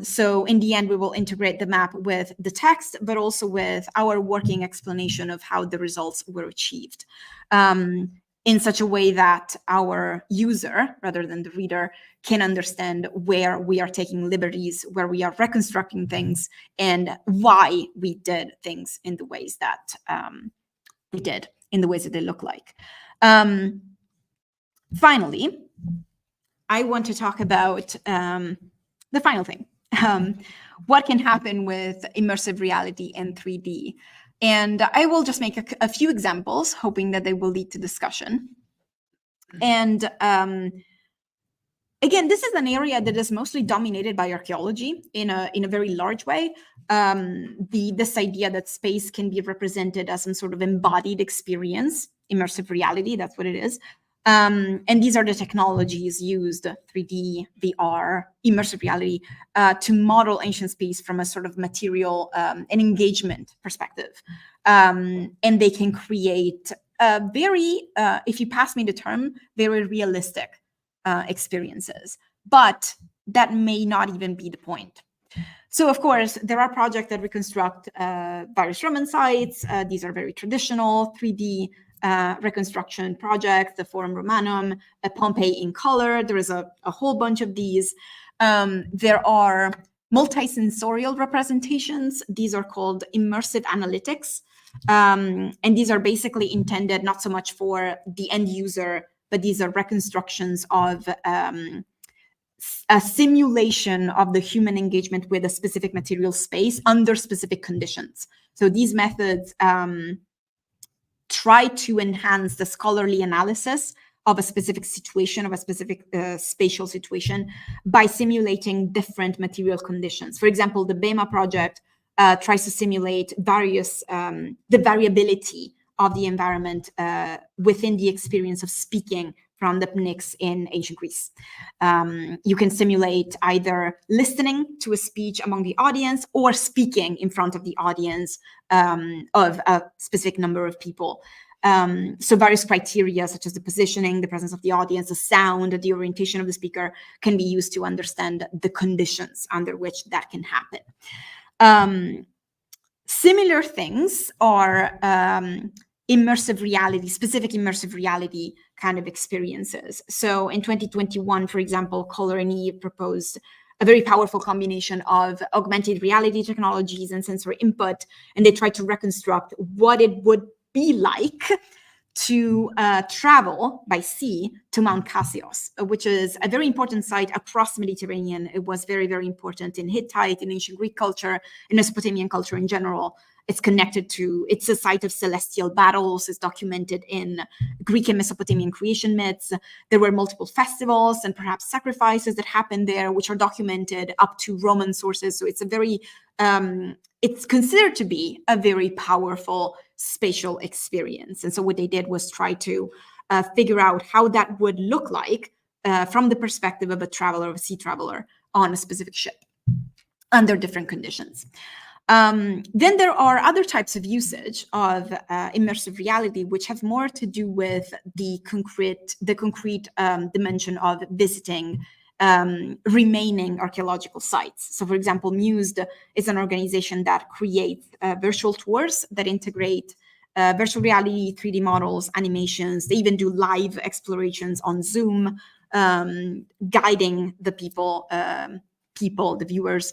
So in the end, we will integrate the map with the text, but also with our working explanation of how the results were achieved, in such a way that our user, rather than the reader, can understand where we are taking liberties, where we are reconstructing things, and why we did things in the ways that we did, in the ways that they look like. Finally, I want to talk about the final thing, what can happen with immersive reality in 3D. And I will just make a few examples, hoping that they will lead to discussion. And again, this is an area that is mostly dominated by archaeology in a very large way. This idea that space can be represented as some sort of embodied experience, immersive reality, that's what it is. And these are the technologies used, 3D, VR, immersive reality, to model ancient space from a sort of material and engagement perspective. And they can create very, if you pass me the term, very realistic experiences. But that may not even be the point. So, of course, there are projects that reconstruct various Roman sites. These are very traditional 3D reconstruction projects, the Forum Romanum, Pompeii in color. There is a whole bunch of these. There are multisensorial representations. These are called immersive analytics. And these are basically intended not so much for the end user, but these are reconstructions of a simulation of the human engagement with a specific material space under specific conditions. So these methods try to enhance the scholarly analysis of a specific situation, of a specific spatial situation, by simulating different material conditions. For example, the BEMA project tries to simulate various, the variability of the environment within the experience of speaking from the Pnyx in ancient Greece. You can simulate either listening to a speech among the audience or speaking in front of the audience of a specific number of people. So various criteria such as the positioning, the presence of the audience, the sound, the orientation of the speaker can be used to understand the conditions under which that can happen. Similar things are immersive reality, specific immersive reality kind of experiences. So in 2021, for example, Color and Eve proposed a very powerful combination of augmented reality technologies and sensory input, and they tried to reconstruct what it would be like to travel by sea to Mount Cassius, which is a very important site across the Mediterranean. It was very, very important in Hittite, in ancient Greek culture, in Mesopotamian culture in general. It's a site of celestial battles. It's documented in Greek and Mesopotamian creation myths. There were multiple festivals and perhaps sacrifices that happened there, which are documented up to Roman sources. So it's a very, it's considered to be a very powerful spatial experience. And so what they did was try to figure out how that would look like from the perspective of a traveler, of a sea traveler on a specific ship under different conditions. Then there are other types of usage of immersive reality, which have more to do with the concrete dimension of visiting remaining archaeological sites. So, for example, Mused is an organization that creates virtual tours that integrate virtual reality, 3D models, animations. They even do live explorations on Zoom, guiding the the viewers,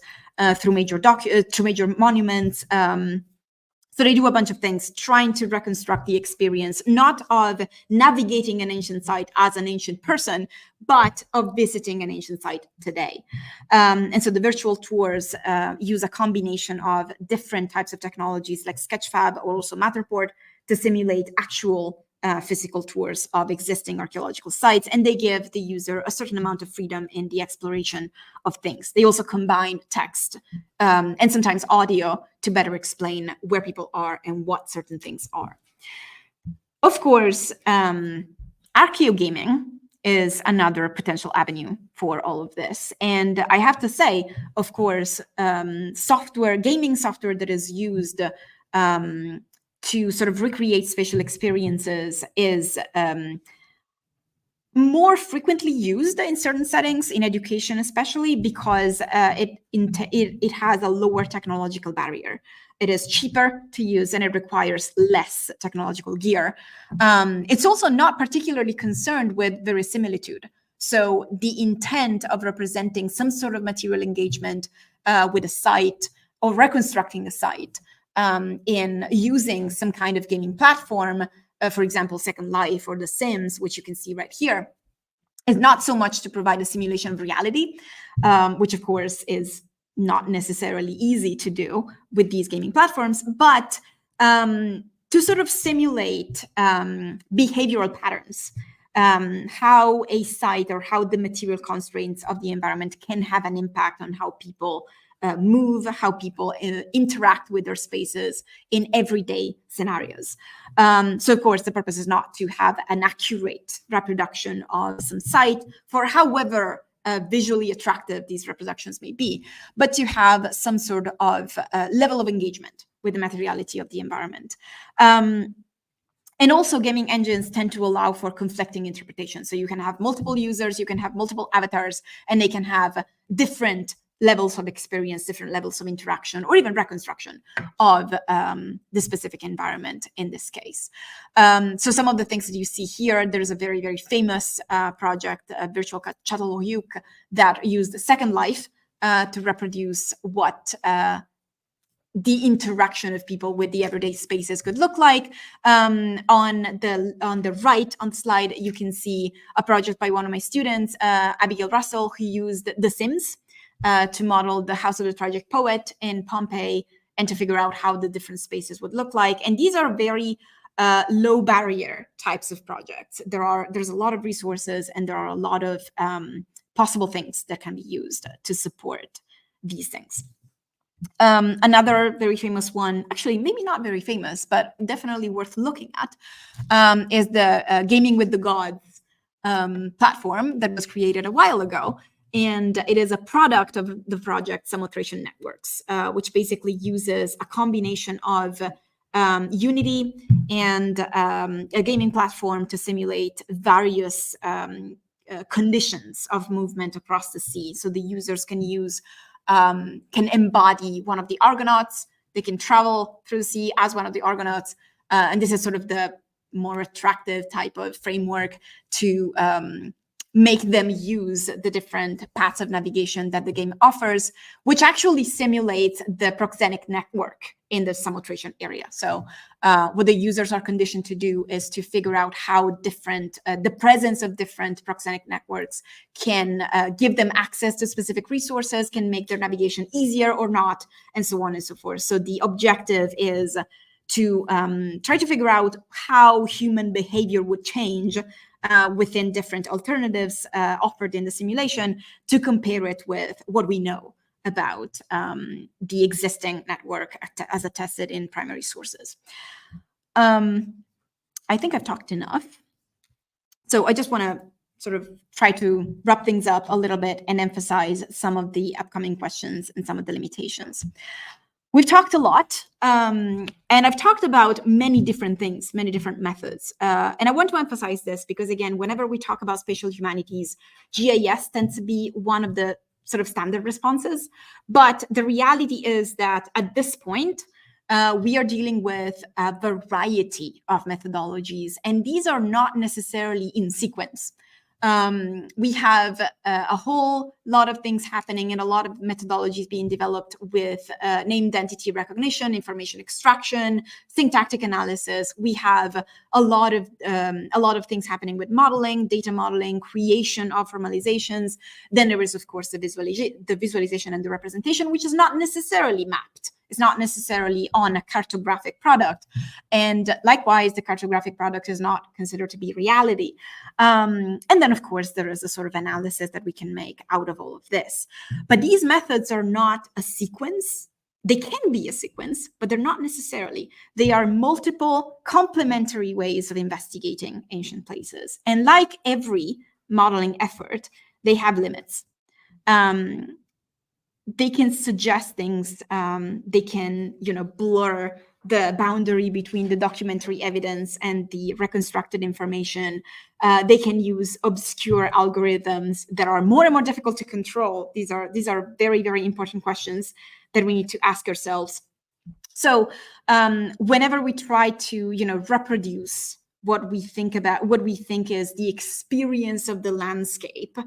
through major monuments. So they do a bunch of things, trying to reconstruct the experience, not of navigating an ancient site as an ancient person, but of visiting an ancient site today. And so the virtual tours use a combination of different types of technologies like Sketchfab or also Matterport to simulate actual physical tours of existing archaeological sites, and they give the user a certain amount of freedom in the exploration of things. They also combine text and sometimes audio to better explain where people are and what certain things are. Of course, archaeogaming is another potential avenue for all of this. And I have to say, of course, gaming software that is used to sort of recreate spatial experiences is more frequently used in certain settings, in education especially, because it has a lower technological barrier. It is cheaper to use and it requires less technological gear. It's also not particularly concerned with verisimilitude. So the intent of representing some sort of material engagement with a site or reconstructing a site in using some kind of gaming platform, for example, Second Life or The Sims, which you can see right here, is not so much to provide a simulation of reality, which of course is not necessarily easy to do with these gaming platforms, but to sort of simulate behavioral patterns, how a site or how the material constraints of the environment can have an impact on how people move, how people interact with their spaces in everyday scenarios. So, of course, the purpose is not to have an accurate reproduction of some site for however visually attractive these reproductions may be, but to have some sort of level of engagement with the materiality of the environment. And also gaming engines tend to allow for conflicting interpretation. So you can have multiple users, you can have multiple avatars, and they can have different levels of experience, different levels of interaction, or even reconstruction of the specific environment in this case. So some of the things that you see here, there's a very, very famous project, Virtual Château that used Second Life to reproduce what the interaction of people with the everyday spaces could look like. On the right on the slide, you can see a project by one of my students, Abigail Russell, who used The Sims to model the House of the Tragic Poet in Pompeii and to figure out how the different spaces would look like. And these are very low barrier types of projects. There's a lot of resources and there are a lot of possible things that can be used to support these things. Another very famous one, actually maybe not very famous, but definitely worth looking at, is the Gaming with the Gods platform that was created a while ago. And it is a product of the project Samothracian Networks, which basically uses a combination of Unity and a gaming platform to simulate various conditions of movement across the sea. So the users can embody one of the Argonauts. They can travel through the sea as one of the Argonauts. And this is sort of the more attractive type of framework to make them use the different paths of navigation that the game offers, which actually simulates the proxenic network in the Samothracian area. So what the users are conditioned to do is to figure out how different, the presence of different proxenic networks can give them access to specific resources, can make their navigation easier or not, and so on and so forth. So the objective is to try to figure out how human behavior would change within different alternatives offered in the simulation to compare it with what we know about the existing network as attested in primary sources. I think I've talked enough. So I just want to sort of try to wrap things up a little bit and emphasize some of the upcoming questions and some of the limitations. We've talked a lot, and I've talked about many different things, many different methods. And I want to emphasize this because, again, whenever we talk about spatial humanities, GIS tends to be one of the sort of standard responses. But the reality is that at this point, we are dealing with a variety of methodologies, and these are not necessarily in sequence. We have a whole lot of things happening and a lot of methodologies being developed with named entity recognition, information extraction, syntactic analysis. We have a lot of things happening with modeling, data modeling, creation of formalizations. Then there is, of course, the visualization and the representation, which is not necessarily mapped. It's not necessarily on a cartographic product. And likewise, the cartographic product is not considered to be reality. And then, of course, there is a sort of analysis that we can make out of all of this. But these methods are not a sequence. They can be a sequence, but they're not necessarily. They are multiple complementary ways of investigating ancient places. And like every modeling effort, they have limits. They can suggest things, they can, blur the boundary between the documentary evidence and the reconstructed information. They can use obscure algorithms that are more and more difficult to control. These are very, very important questions that we need to ask ourselves. So whenever we try to, reproduce what we think is the experience of the landscape,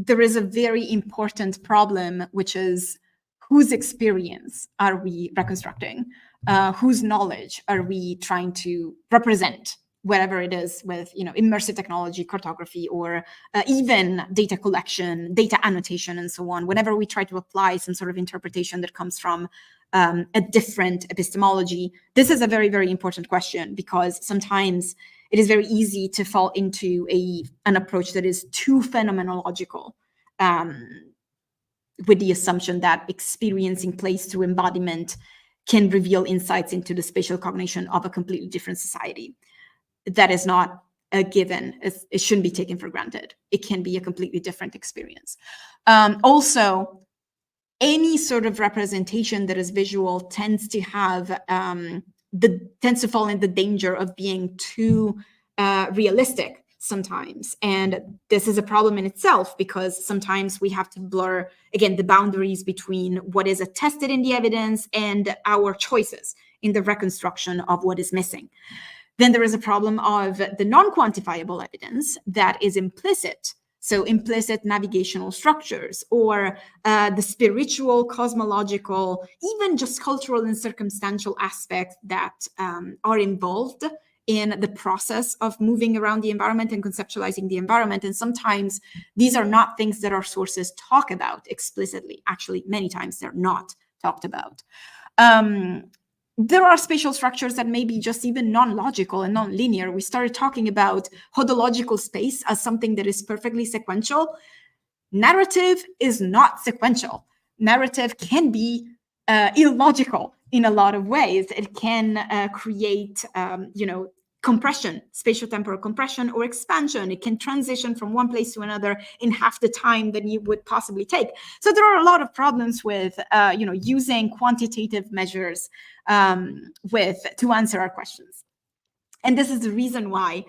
there is a very important problem, which is whose experience are we reconstructing? Whose knowledge are we trying to represent? Whatever it is with, immersive technology, cartography, or even data collection, data annotation, and so on. Whenever we try to apply some sort of interpretation that comes from a different epistemology, this is a very, very important question, because sometimes it is very easy to fall into an approach that is too phenomenological, with the assumption that experiencing place through embodiment can reveal insights into the spatial cognition of a completely different society. That is not a given. It shouldn't be taken for granted. It can be a completely different experience. Also, any sort of representation that is visual tends to have tends to fall in the danger of being too realistic sometimes. And this is a problem in itself, because sometimes we have to blur, again, the boundaries between what is attested in the evidence and our choices in the reconstruction of what is missing. Then there is a problem of the non-quantifiable evidence that is implicit. So implicit navigational structures, or the spiritual, cosmological, even just cultural and circumstantial aspects that are involved in the process of moving around the environment and conceptualizing the environment. And sometimes these are not things that our sources talk about explicitly. Actually, many times they're not talked about. There are spatial structures that may be just even non-logical and non-linear. We started talking about hodological space as something that is perfectly sequential. Narrative is not sequential. Narrative can be illogical in a lot of ways. It can create, compression, spatial-temporal compression or expansion. It can transition from one place to another in half the time that you would possibly take. So there are a lot of problems with, using quantitative measures to answer our questions. And this is the reason why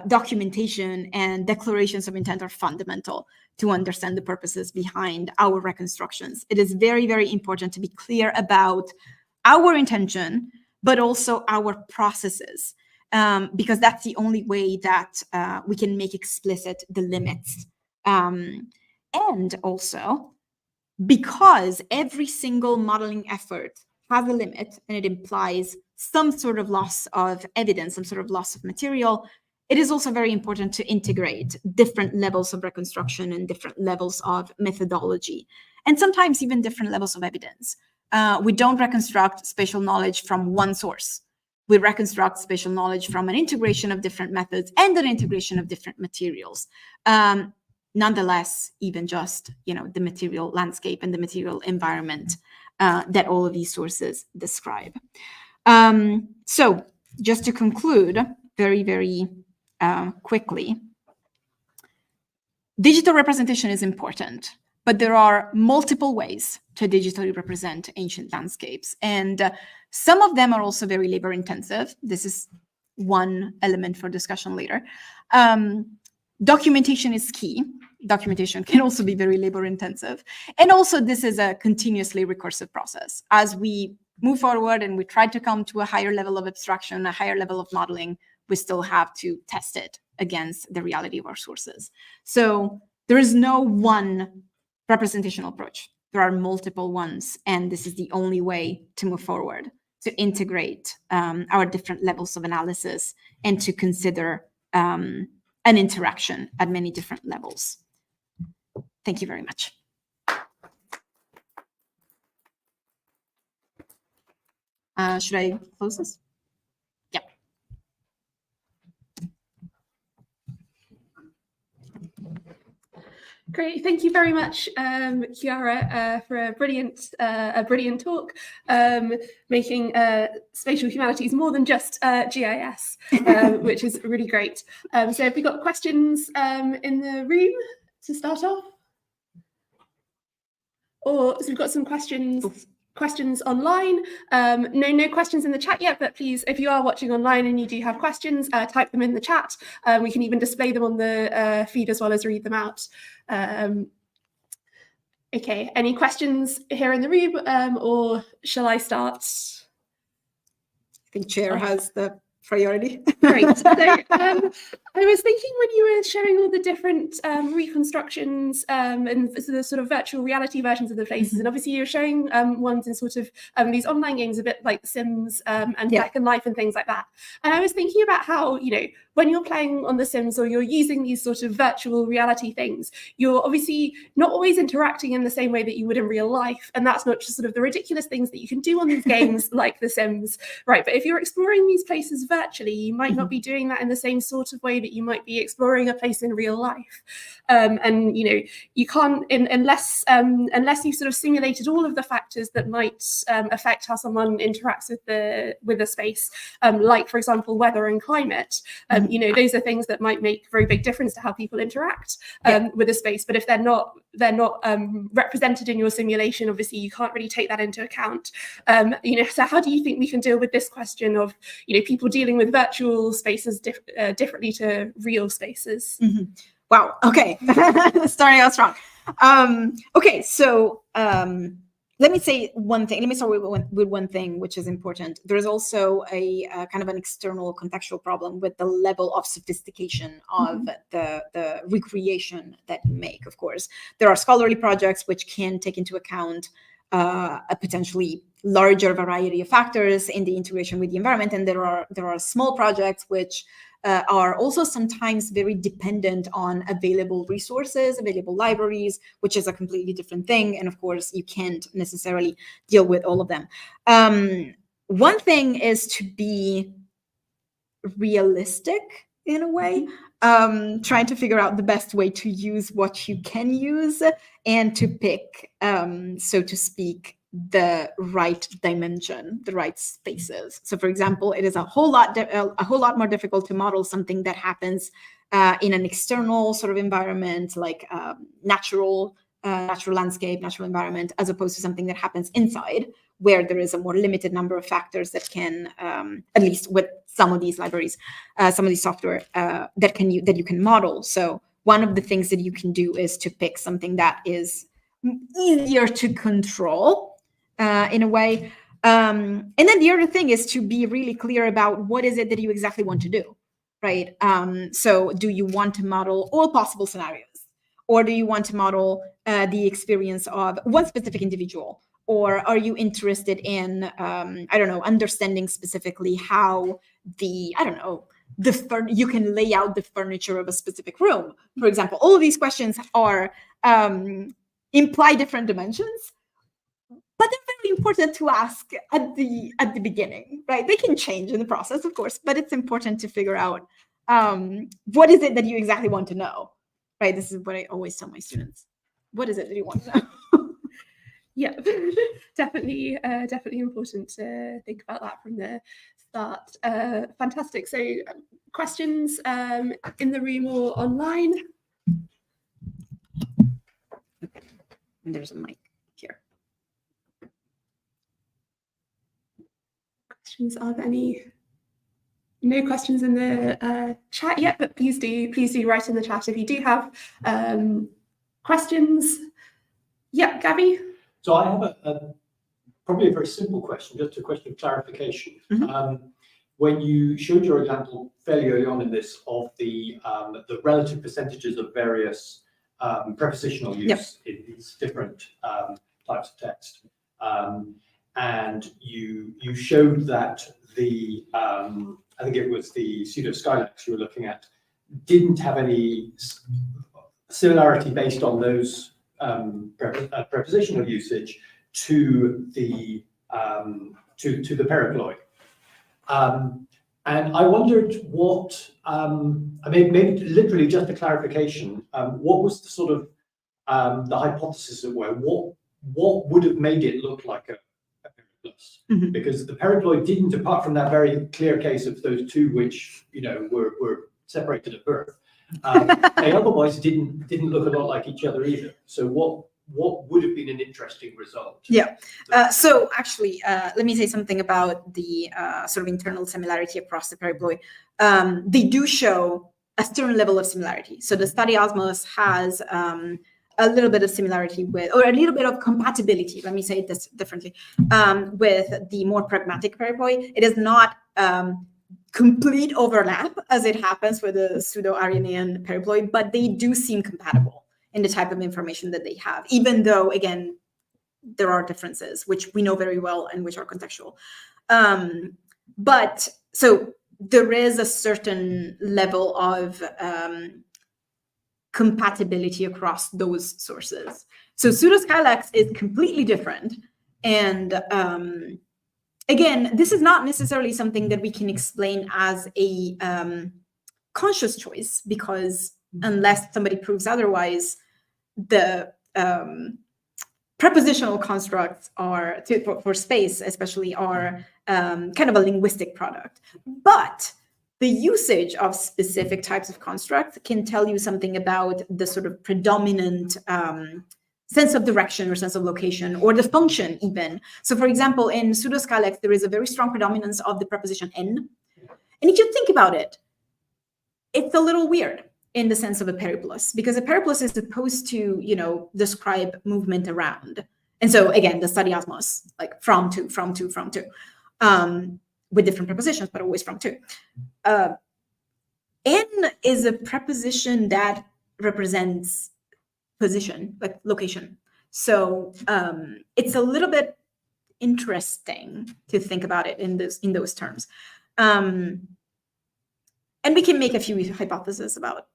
documentation and declarations of intent are fundamental to understand the purposes behind our reconstructions. It is very, very important to be clear about our intention, but also our processes, because that's the only way that we can make explicit the limits. And also, because every single modeling effort has a limit and it implies some sort of loss of evidence, some sort of loss of material, it is also very important to integrate different levels of reconstruction and different levels of methodology, and sometimes even different levels of evidence. We don't reconstruct spatial knowledge from one source. We reconstruct spatial knowledge from an integration of different methods and an integration of different materials. Nonetheless, even just, the material landscape and the material environment that all of these sources describe. So just to conclude very, very quickly, digital representation is important, but there are multiple ways to digitally represent ancient landscapes. And some of them are also very labor intensive. This is one element for discussion later. Documentation is key. Documentation can also be very labor intensive. And also this is a continuously recursive process. As we move forward and we try to come to a higher level of abstraction, a higher level of modeling, we still have to test it against the reality of our sources. So there is no one representational approach. There are multiple ones, and this is the only way to move forward, to integrate our different levels of analysis and to consider an interaction at many different levels. Thank you very much. Should I close this? Yeah. Great, thank you very much, Chiara, for a brilliant talk, making spatial humanities more than just GIS, which is really great. So have we got questions in the room to start off? Or so we've got some questions online. No questions in the chat yet, but please, if you are watching online and you do have questions, type them in the chat. We can even display them on the feed as well as read them out. Okay, any questions here in the room, or shall I start? I think Chair has the priority. Great. So, I was thinking when you were showing all the different reconstructions and the sort of virtual reality versions of the places, and obviously you're showing ones in sort of these online games a bit like Sims and Second Life and things like that. And I was thinking about how, you know, when you're playing on The Sims or you're using these sort of virtual reality things, you're obviously not always interacting in the same way that you would in real life. And that's not just sort of the ridiculous things that you can do on these games like The Sims, right? But if you're exploring these places virtually, you might not be doing that in the same sort of way that you might be exploring a place in real life. And, you know, you can't, unless you've sort of simulated all of the factors that might affect how someone interacts with the space, like, for example, weather and climate. You know, those are things that might make a very big difference to how people interact with a space. But if they're not represented in your simulation, obviously you can't really take that into account. You know, so how do you think we can deal with this question of, you know, people dealing with virtual spaces differently to real spaces? Wow. Okay. Starting out strong. Okay. So let me say one thing. Let me start with one thing, which is important. There's also a kind of an external contextual problem with the level of sophistication of the recreation that you make. Of course, there are scholarly projects which can take into account a potentially larger variety of factors in the integration with the environment, and there are small projects which are also sometimes very dependent on available resources, available libraries, which is a completely different thing. And of course, you can't necessarily deal with all of them. One thing is to be realistic in a way, trying to figure out the best way to use what you can use and to pick, so to speak, the right dimension, the right spaces. So, for example, it is a whole lot more difficult to model something that happens in an external sort of environment, like natural landscape, natural environment, as opposed to something that happens inside, where there is a more limited number of factors that can, at least with some of these libraries, some of these software that you can model. So one of the things that you can do is to pick something that is easier to control in a way. And then the other thing is to be really clear about what is it that you exactly want to do, right? So do you want to model all possible scenarios? Or do you want to model the experience of one specific individual? Or are you interested in, I don't know, understanding specifically how you can lay out the furniture of a specific room, for example? All of these questions are imply different dimensions, but they're very important to ask at the beginning, right? They can change in the process, of course, but it's important to figure out what is it that you exactly want to know, right? This is what I always tell my students. What is it that you want to know? Yeah, definitely important to think about that from the start. Fantastic. So questions in the room or online? And there's a mic here. Questions? Are there any? No questions in the chat yet, but please do write in the chat if you do have questions. Yeah, Gabby? So I have probably a very simple question, just a question of clarification. When you showed your example fairly early on in this of the relative percentages of various prepositional use in these different types of text, and you showed that the I think it was the pseudo-skylax you were looking at didn't have any similarity based on those prepositional usage to the periploi. And I wondered what, I mean, maybe literally just a clarification, what was the sort of the hypothesis of what would have made it look like a periplus? Because the periploi didn't, apart from that very clear case of those two which, you know, were separated at birth, they otherwise didn't look a lot like each other either. So what would have been an interesting result? Yeah. So actually, let me say something about the sort of internal similarity across the periploi. They do show a certain level of similarity. So the study Osmos has a little bit of similarity with, or a little bit of compatibility, let me say this differently, with the more pragmatic periploi. It is not complete overlap as it happens with the pseudo-Arrhenian periploi, but they do seem compatible in the type of information that they have, even though, again, there are differences, which we know very well and which are contextual. But so there is a certain level of compatibility across those sources. So pseudo-skylax is completely different. And again, this is not necessarily something that we can explain as a conscious choice, because unless somebody proves otherwise, the prepositional constructs are, for space especially, are kind of a linguistic product. But the usage of specific types of constructs can tell you something about the sort of predominant sense of direction or sense of location, or the function even. So for example, in pseudo-skylax, there is a very strong predominance of the preposition in. And if you think about it, it's a little weird in the sense of a periplus, because a periplus is supposed to, you know, describe movement around. And so again, the study Osmos, like from to, with different prepositions, but always from to. In is a preposition that represents position, like location. So it's a little bit interesting to think about it in those terms. And we can make a few hypotheses about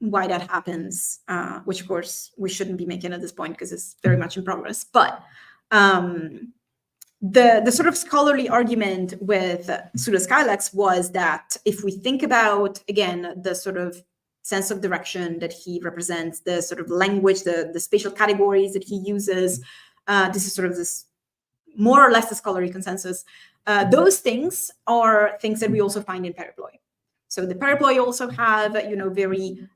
why that happens, which of course we shouldn't be making at this point because it's very much in progress. But the sort of scholarly argument with pseudo-skylax was that if we think about, again, the sort of sense of direction that he represents, the sort of language, the spatial categories that he uses, this is sort of this more or less a scholarly consensus. Those things are things that we also find in periploi. So the periploi also have, you know, very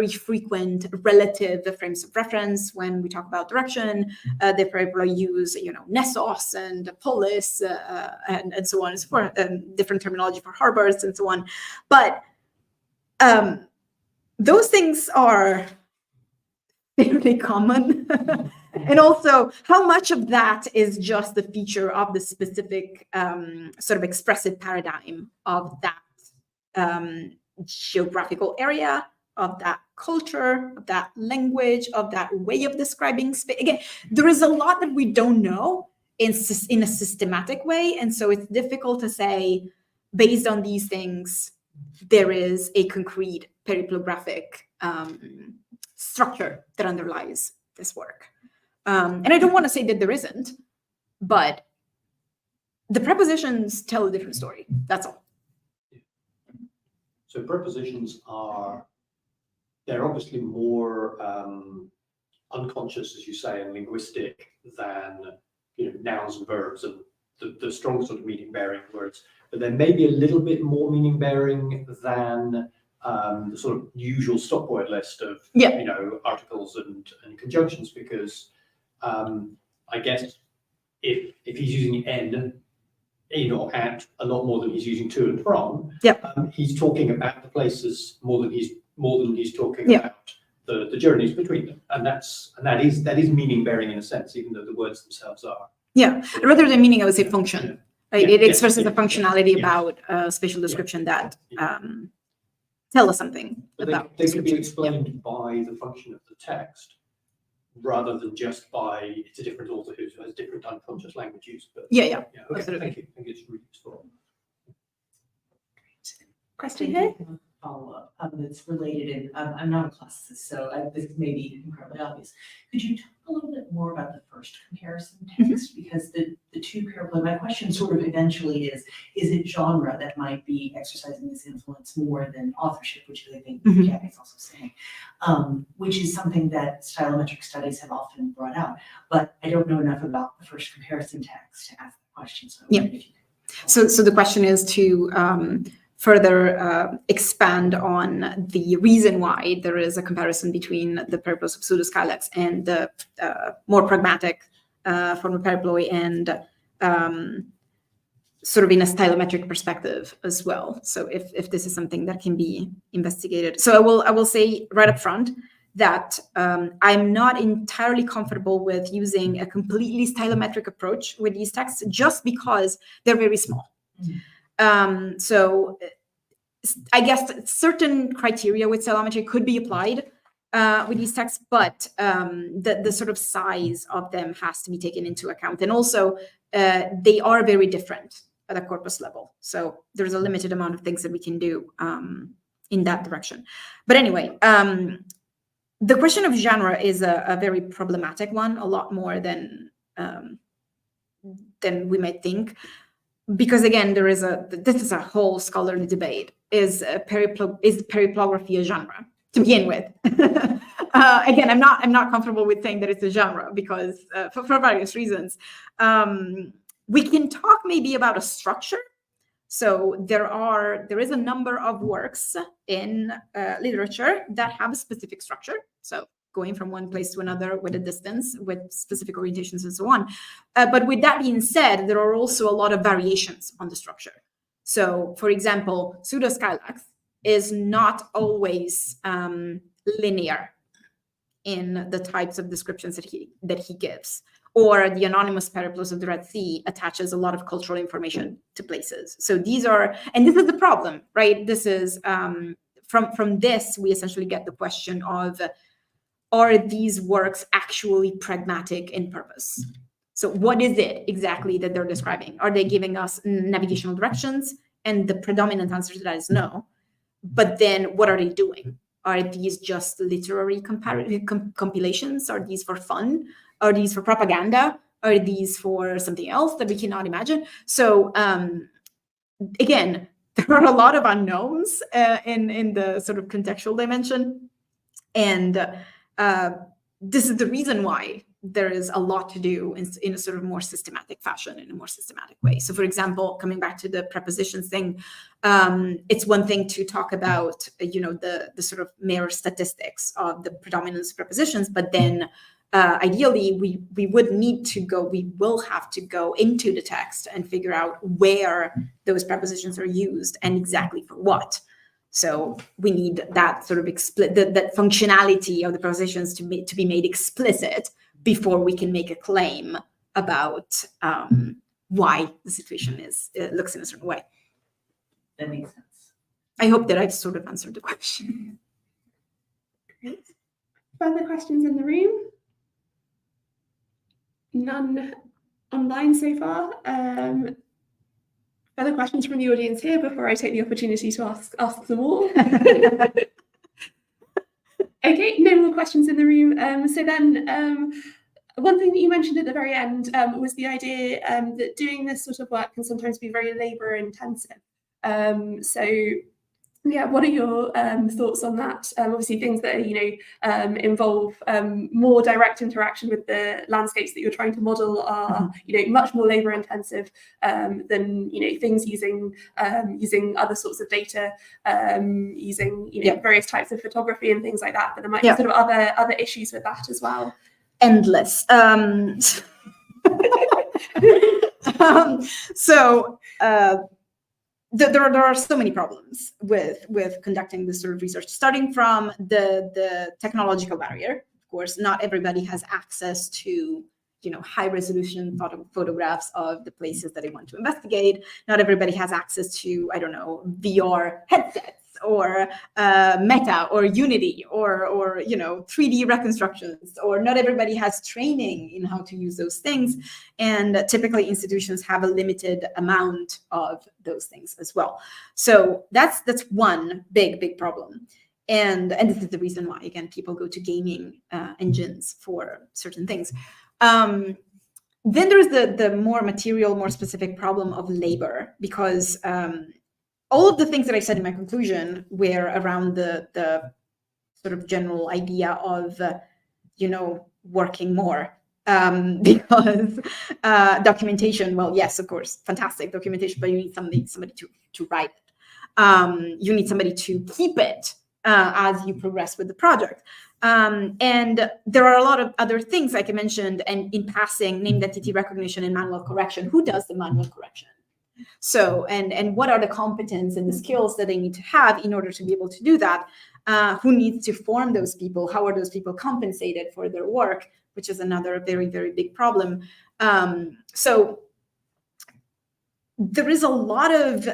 frequent relative frames of reference when we talk about direction. The periploi use, you know, nessos and polis and so on and so forth, different terminology for harbors and so on. But those things are fairly common. And also, how much of that is just the feature of the specific sort of expressive paradigm of that geographical area, of that culture, of that language, of that way of describing space. Again, there is a lot that we don't know in a systematic way. And so it's difficult to say, based on these things, there is a concrete periplographic structure that underlies this work. And I don't want to say that there isn't, but the prepositions tell a different story. That's all. So prepositions they're obviously more unconscious, as you say, and linguistic than, you know, nouns and verbs and the strong sort of meaning-bearing words. But there may be a little bit more meaning-bearing than the sort of usual stop word list of articles and conjunctions, because I guess if he's using in or at a lot more than he's using to and from, he's talking about the places more than he's talking about the journeys between them, and that is meaning bearing in a sense, even though the words themselves are. Yeah, rather than meaning, I would say function. Right? It expresses the functionality about spatial description that tell us something about. They can be explained by the function of the text, rather than just by it's a different author who has different unconscious language use. But okay, absolutely. Thank you. I think it's really useful. Question here? Follow-up that's related, and I'm not a classicist, so this may be incredibly obvious. Could you talk a little bit more about the first comparison text? Because the two parallel, my question sort of eventually is it genre that might be exercising this influence more than authorship, which I think Jack is also saying, which is something that stylometric studies have often brought out. But I don't know enough about the first comparison text to ask the question. So if you could. So the question is to further expand on the reason why there is a comparison between the periplus of pseudoskylax and the more pragmatic form of periploi, and sort of in a stylometric perspective as well. So if this is something that can be investigated. So I will say right up front that I'm not entirely comfortable with using a completely stylometric approach with these texts, just because they're very small. So I guess certain criteria with stylometry could be applied with these texts, but the sort of size of them has to be taken into account. And also, they are very different at a corpus level. So there's a limited amount of things that we can do in that direction. But anyway, the question of genre is a very problematic one, a lot more than we might think. Because again, this is a whole scholarly debate. Is periplography a genre to begin with? Again, I'm not comfortable with saying that it's a genre, because for various reasons. We can talk maybe about a structure. So there is a number of works in literature that have a specific structure. So going from one place to another with a distance, with specific orientations and so on. But with that being said, there are also a lot of variations on the structure. So, for example, pseudoskylax is not always linear in the types of descriptions that he gives. Or the anonymous periplus of the Red Sea attaches a lot of cultural information to places. So these are, and this is the problem, right? This is, from this, we essentially get the question of, are these works actually pragmatic in purpose? So what is it exactly that they're describing? Are they giving us navigational directions? And the predominant answer to that is no. But then what are they doing? Are these just literary compilations? Are these for fun? Are these for propaganda? Are these for something else that we cannot imagine? So again, there are a lot of unknowns in the sort of contextual dimension. And this is the reason why there is a lot to do in a sort of more systematic fashion, in a more systematic way. So for example, coming back to the prepositions thing, it's one thing to talk about, the sort of mere statistics of the predominance of prepositions, but then ideally we will have to go into the text and figure out where those prepositions are used and exactly for what. So we need that sort of that functionality of the prepositions to be made explicit before we can make a claim about why the situation looks in a certain way. That makes sense. I hope that I've sort of answered the question. Great. Further questions in the room? None online so far. Further questions from the audience here before I take the opportunity to ask them all? Okay, no more questions in the room. So then, one thing that you mentioned at the very end was the idea that doing this sort of work can sometimes be very labor intensive. So Yeah, what are your thoughts on that? Obviously, things that are, involve more direct interaction with the landscapes that you're trying to model are, much more labor intensive than things using other sorts of data, using various types of photography and things like that. But there might be sort of other issues with that as well. Endless. There are so many problems with conducting this sort of research, starting from the technological barrier. Of course, not everybody has access to high resolution photographs of the places that they want to investigate. Not everybody has access to, I don't know, VR headsets or Meta or Unity or 3D reconstructions, or not everybody has training in how to use those things. And typically institutions have a limited amount of those things as well. So that's one big problem. And this is the reason why, again, people go to gaming engines for certain things. Then there's the more material, more specific problem of labor, because all of the things that I said in my conclusion were around the sort of general idea of, working more. Because documentation, well, yes, of course, fantastic documentation, but you need somebody to write it. You need somebody to keep it as you progress with the project. And there are a lot of other things, like I mentioned, and in passing, named entity recognition and manual correction. Who does the manual correction? So, and what are the competence and the skills that they need to have in order to be able to do that? Who needs to form those people? How are those people compensated for their work? Which is another very, very big problem. So there is a lot of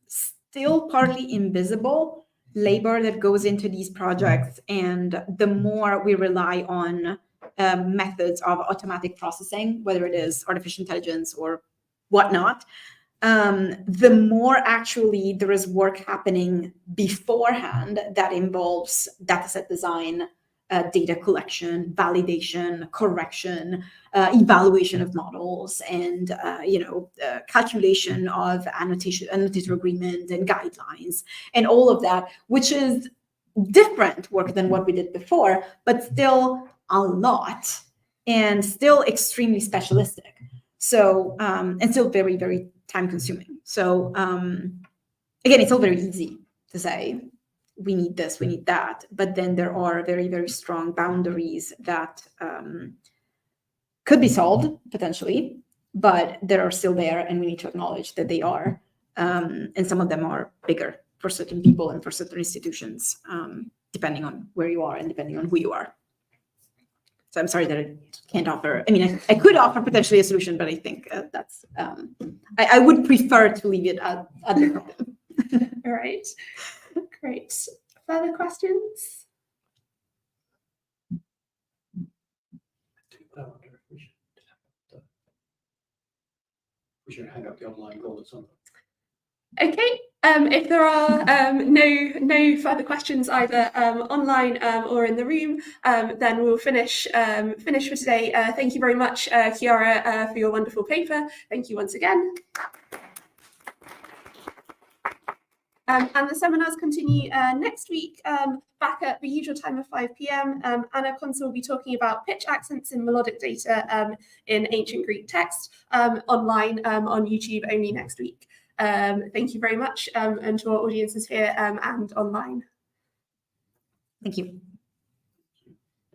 still partly invisible labor that goes into these projects. And the more we rely on methods of automatic processing, whether it is artificial intelligence or whatnot, the more actually there is work happening beforehand that involves dataset design, data collection, validation, correction, evaluation of models, and calculation of annotator agreement and guidelines, and all of that, which is different work than what we did before, but still a lot, and still extremely specialistic. So, and still very, very time consuming. So, again, it's all very easy to say, we need this, we need that. But then there are very, very strong boundaries that could be solved potentially, but that are still there, and we need to acknowledge that they are. And some of them are bigger for certain people and for certain institutions, depending on where you are and depending on who you are. So I'm sorry that I can't offer. I mean, I could offer potentially a solution, but I think that's. I would prefer to leave it at the problem. All right, great. Further questions? I wonder if we should hang up the online call at some point. Okay. If there are no further questions either online or in the room, then we'll finish for today. Thank you very much, Chiara, for your wonderful paper. Thank you once again. And the seminars continue next week, back at the usual time of 5 p.m. Anna Consul will be talking about pitch accents in melodic data in ancient Greek text, online on YouTube only next week. Thank you very much, and to our audiences here and online. Thank you.